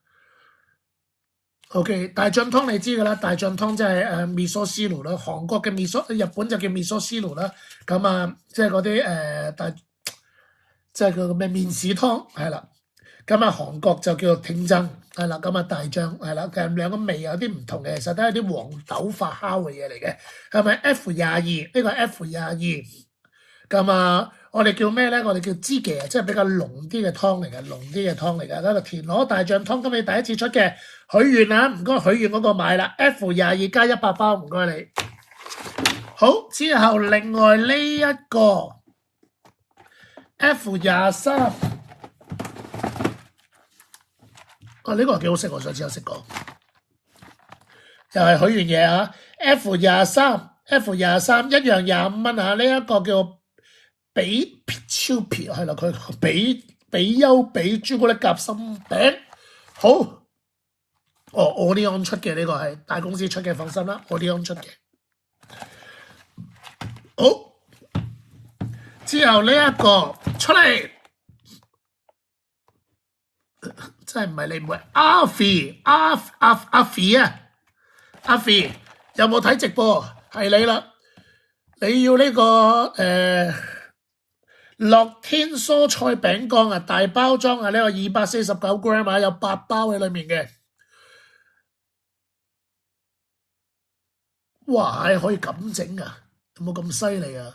OK， 大醬湯你知㗎啦，大醬湯即係miso stew啦，韓國嘅miso，日本就叫miso stew啦。咁啊，即係嗰啲即係佢個咩麵豉湯係啦。咁啊，韓國就叫做聽真係啦。咁啊，大醬係啦，其實兩個味有啲唔同嘅，其實都係啲黃豆發酵嘅嘢嚟嘅。係咪 F22？呢個 F22。咁啊，我哋叫咩咧？我哋叫知嘅，即係比較濃啲嘅湯嚟嘅，濃啲嘅湯嚟嘅。嗰個田螺大醬湯，今日第一次出嘅許願啊，唔該許願嗰個買啦 ，F22加100包，唔該你。好，之後另外呢一個 F23，呢個幾好食，我上次有食過，又係許願嘢啊 ，F23 一樣25蚊啊，呢一個叫比超皮係啦，佢比優比朱古力夾心餅，好，Odeon 出嘅呢個係大公司出嘅，放心啦 ，Odeon 出嘅，好，之後呢一個出嚟，真係唔係你唔會，阿肥啊，阿肥有冇睇直播？係你啦，你要呢個樂天蔬菜餅乾啊，大包裝啊，呢個249 gram 啊，有8包喺裏面嘅。哇，可以咁整啊？有冇咁犀利啊？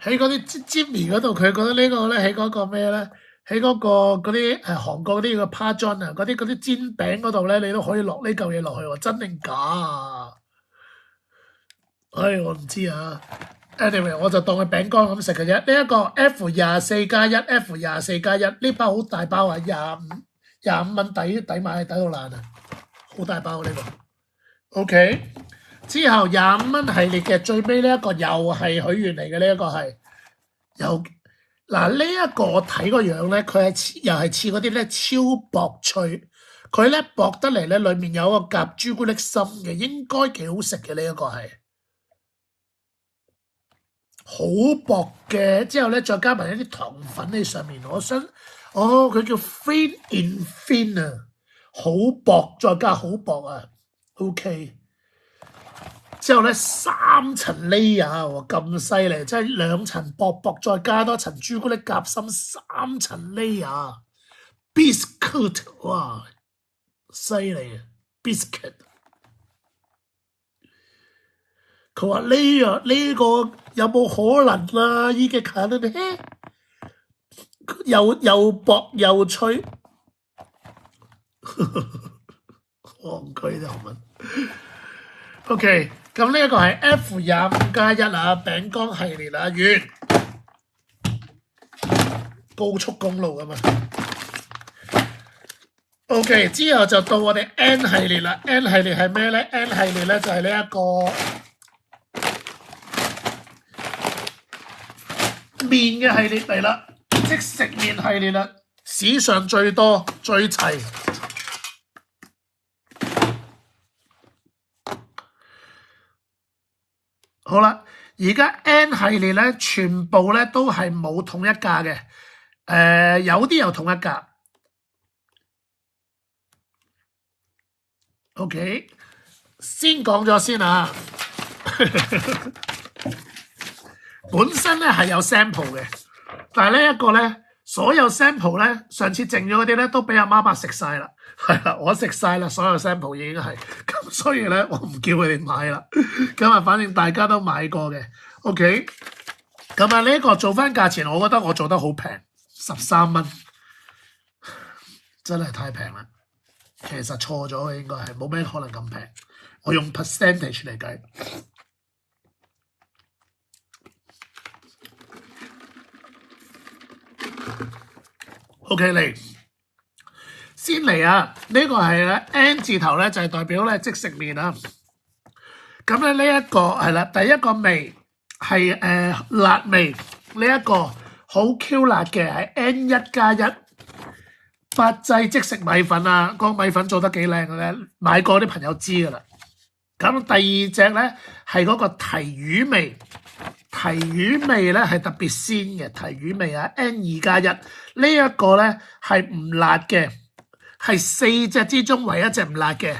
喺嗰啲 Jimmy 嗰度，佢覺得呢個咧喺嗰個咩咧？喺嗰個嗰啲韓國嗰啲個趴樽啊，嗰啲煎餅嗰度咧，你都可以落呢嚿嘢落去喎，真定假啊？我唔知啊。Anyway， 我就當佢餅乾咁食嘅啫。呢一個 F24+1，F24+1呢包好大包啊，25蚊抵買抵到爛啊，好大包呢個。OK， 之後25蚊系列嘅最尾呢一個又係許願嚟嘅，呢一個係有嗱呢一個我睇個樣咧，佢係又係似嗰啲咧超薄脆，佢咧薄得嚟咧，裡面有個夾朱古力心嘅，應該幾好食嘅呢一個係。好薄嘅，之後咧再加埋一啲糖粉喺上面，佢叫 thin in thin 啊，好薄再加好薄啊 ，OK。之後咧3層 layer 喎，咁犀利，即係2層薄再加多層朱古力夾心，3層 layer。biscuit 哇，犀利啊 biscuit。佢話呢個有冇可能啊？依嘅卡呢又薄又脆，戇居啲韓文。OK， 咁呢一個係 F25+1啊，餅乾系列啊，完高速公路㗎嘛。OK， 之後就到我哋 N 系列啦。N 系列係咩咧 ？N 系列咧就係呢一個麵嘅系列嚟啦，即食麵系列啦，史上最多最齊。好啦，而家 N 系列咧，全部咧都係冇統一價嘅，有啲有統一價。OK， 先講咗先啊，本身咧係有 sample 嘅，但係呢一個咧，所有 sample 咧，上次剩咗嗰啲咧都俾阿媽伯食晒啦，係啦，我食晒啦，所有 sample 已經係，咁所以咧我唔叫佢哋買啦，咁啊反正大家都買過嘅 ，OK， 咁啊呢個做翻價錢，我覺得我做得好平，13蚊，真係太平啦，其實錯咗嘅應該係冇咩可能咁平，我用 percentage 嚟計。OK 嚟，先嚟啊！呢個係咧 N 字頭咧，就係代表咧即食麵啊。咁咧呢一個係啦，第一個味係辣味，呢一個好 Q 辣嘅係 N1+1八製即食米粉啊，個米粉做得幾靚嘅咧，買過啲朋友知㗎啦。咁第二隻咧係嗰個提魚味，提魚味咧係特別鮮嘅提魚味啊 N2+1呢一個咧係唔辣嘅，係4隻之中唯一隻唔辣嘅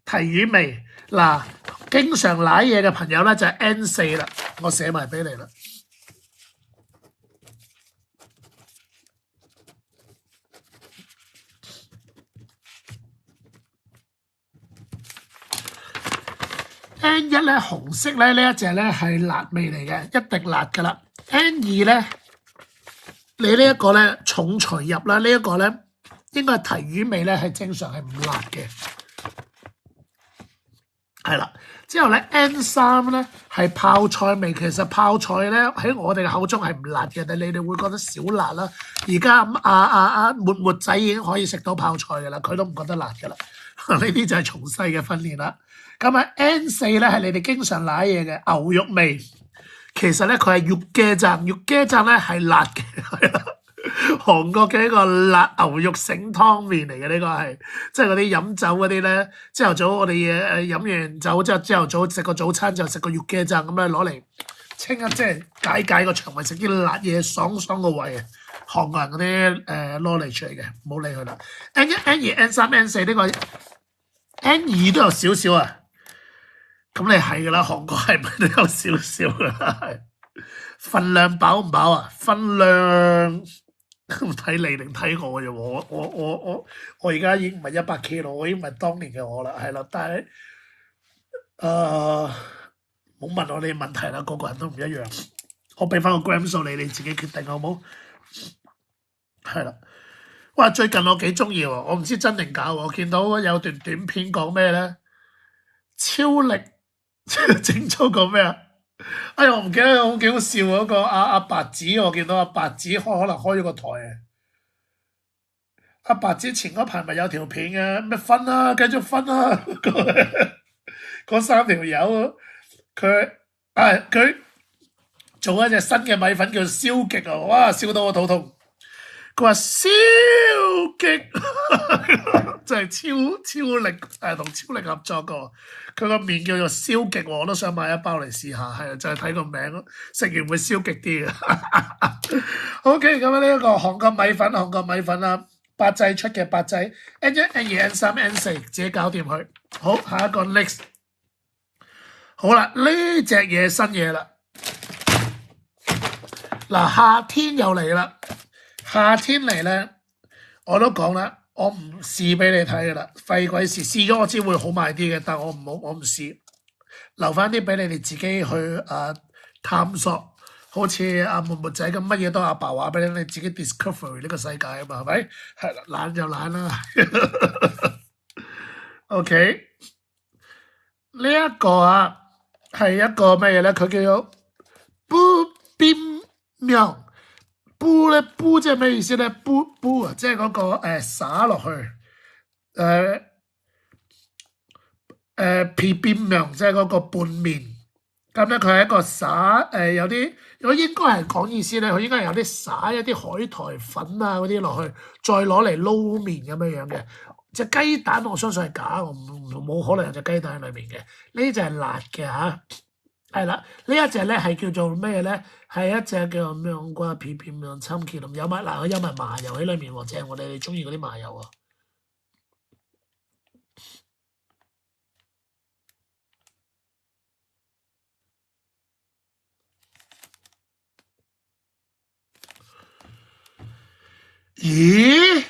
提魚味。嗱，經常舐嘢嘅朋友咧就係 N4啦，我寫埋俾你啦。N1咧紅色咧呢一隻咧係辣味嚟嘅，一定辣噶啦。N2咧，你呢一個咧重隨入啦，呢一個咧應該係提魚味咧係正常係唔辣嘅，係啦。之後咧 N3咧係泡菜味，其實泡菜咧喺我哋嘅口中係唔辣嘅，但你哋會覺得少辣啦。而家沫仔已經可以食到泡菜噶啦，佢都唔覺得辣噶啦。呢啲就係從細嘅訓練啦。咁啊 N4咧係你哋經常舐嘢嘅牛肉味，其實咧佢係肉嘅醬，肉嘅醬咧係辣嘅，係啦。韓國嘅一個辣牛肉醒湯麵嚟嘅，呢個係，即係嗰啲飲酒嗰啲咧，朝頭早我哋飲完酒之後，朝頭早食個早餐就食個肉嘅醬咁樣攞嚟清一即係解個腸胃，食啲辣嘢爽個胃啊！韓國人嗰啲knowledge嚟嘅，唔好理佢啦。N1、N2、N3、N4呢個 N2都有少少啊。咁你係噶啦，韓國係咪都有少少噶？份量飽唔飽啊？份量睇你定睇我啫？我而家已經唔係100 kilo，我已經唔係當年嘅我啦，係啦。但係冇問我哋問題啦，個個人都唔一樣。我俾翻個 gram 數你，你自己決定好冇？係啦。哇！最近我幾中意喎，我唔知真定假喎。我見到有段短片講咩咧？超力整咗個咩啊？哎呀，我唔記得，好幾好笑嗰個阿白子，我見到阿白子可能開咗個台啊。阿白子前嗰排咪有條片嘅，咩分啦，繼續分啦。嗰3條友，佢做一隻新嘅米粉叫燒極啊！哇，燒到我肚痛。佢話燒極，真係超力同超力合作過。佢個麵叫做燒極喎，我都想買一包嚟試下，係就係睇個名咯，食完會燒極啲嘅。OK，咁呢一個韓國米粉啊，八製出嘅八製 N1、N2、N3、N4，自己搞掂佢。好，下一個 next。好啦，呢隻嘢新嘢啦。嗱，夏天又嚟啦。夏天嚟咧，我都講啦，我唔試俾你睇噶啦，廢鬼事，試咗我知會好賣啲嘅，但我唔試，留翻啲俾你哋自己去探索，好似阿沫仔咁，乜嘢都阿爸話俾你，你自己 discover 呢個世界啊嘛，係咪？係啦，懶就懶啦。OK，呢一個啊係一個乜嘢咧？佢叫做煲邊麵。煲咧，煲即係咩意思咧？煲啊，即係嗰個灑落去，皮邊麵即係嗰個拌麵。咁咧佢係一個灑有啲，我應該係講意思咧，佢應該係有啲灑一啲海苔粉啊嗰啲落去，再攞嚟撈麵咁樣嘅。隻雞蛋我相信係假，我冇可能有隻雞蛋喺裏面嘅。呢隻係辣嘅嚇。係啦，呢一隻咧係叫做咩咧？係一隻叫咩瓜片片咁參茄咁，有埋嗱，佢有埋麻油喺裏面喎，正我哋中意嗰啲麻油啊！咦？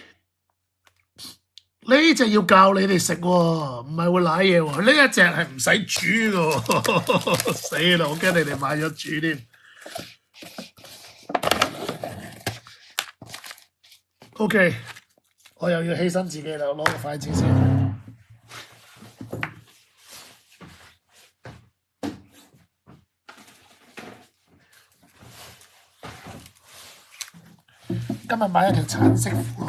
呢隻要教你哋食喎，唔係會舐嘢喎。呢一隻係唔使煮嘅，死啦！我驚你哋買咗煮添。OK，我又要犧牲自己啦，攞個筷子先。今日買一條橙色褲。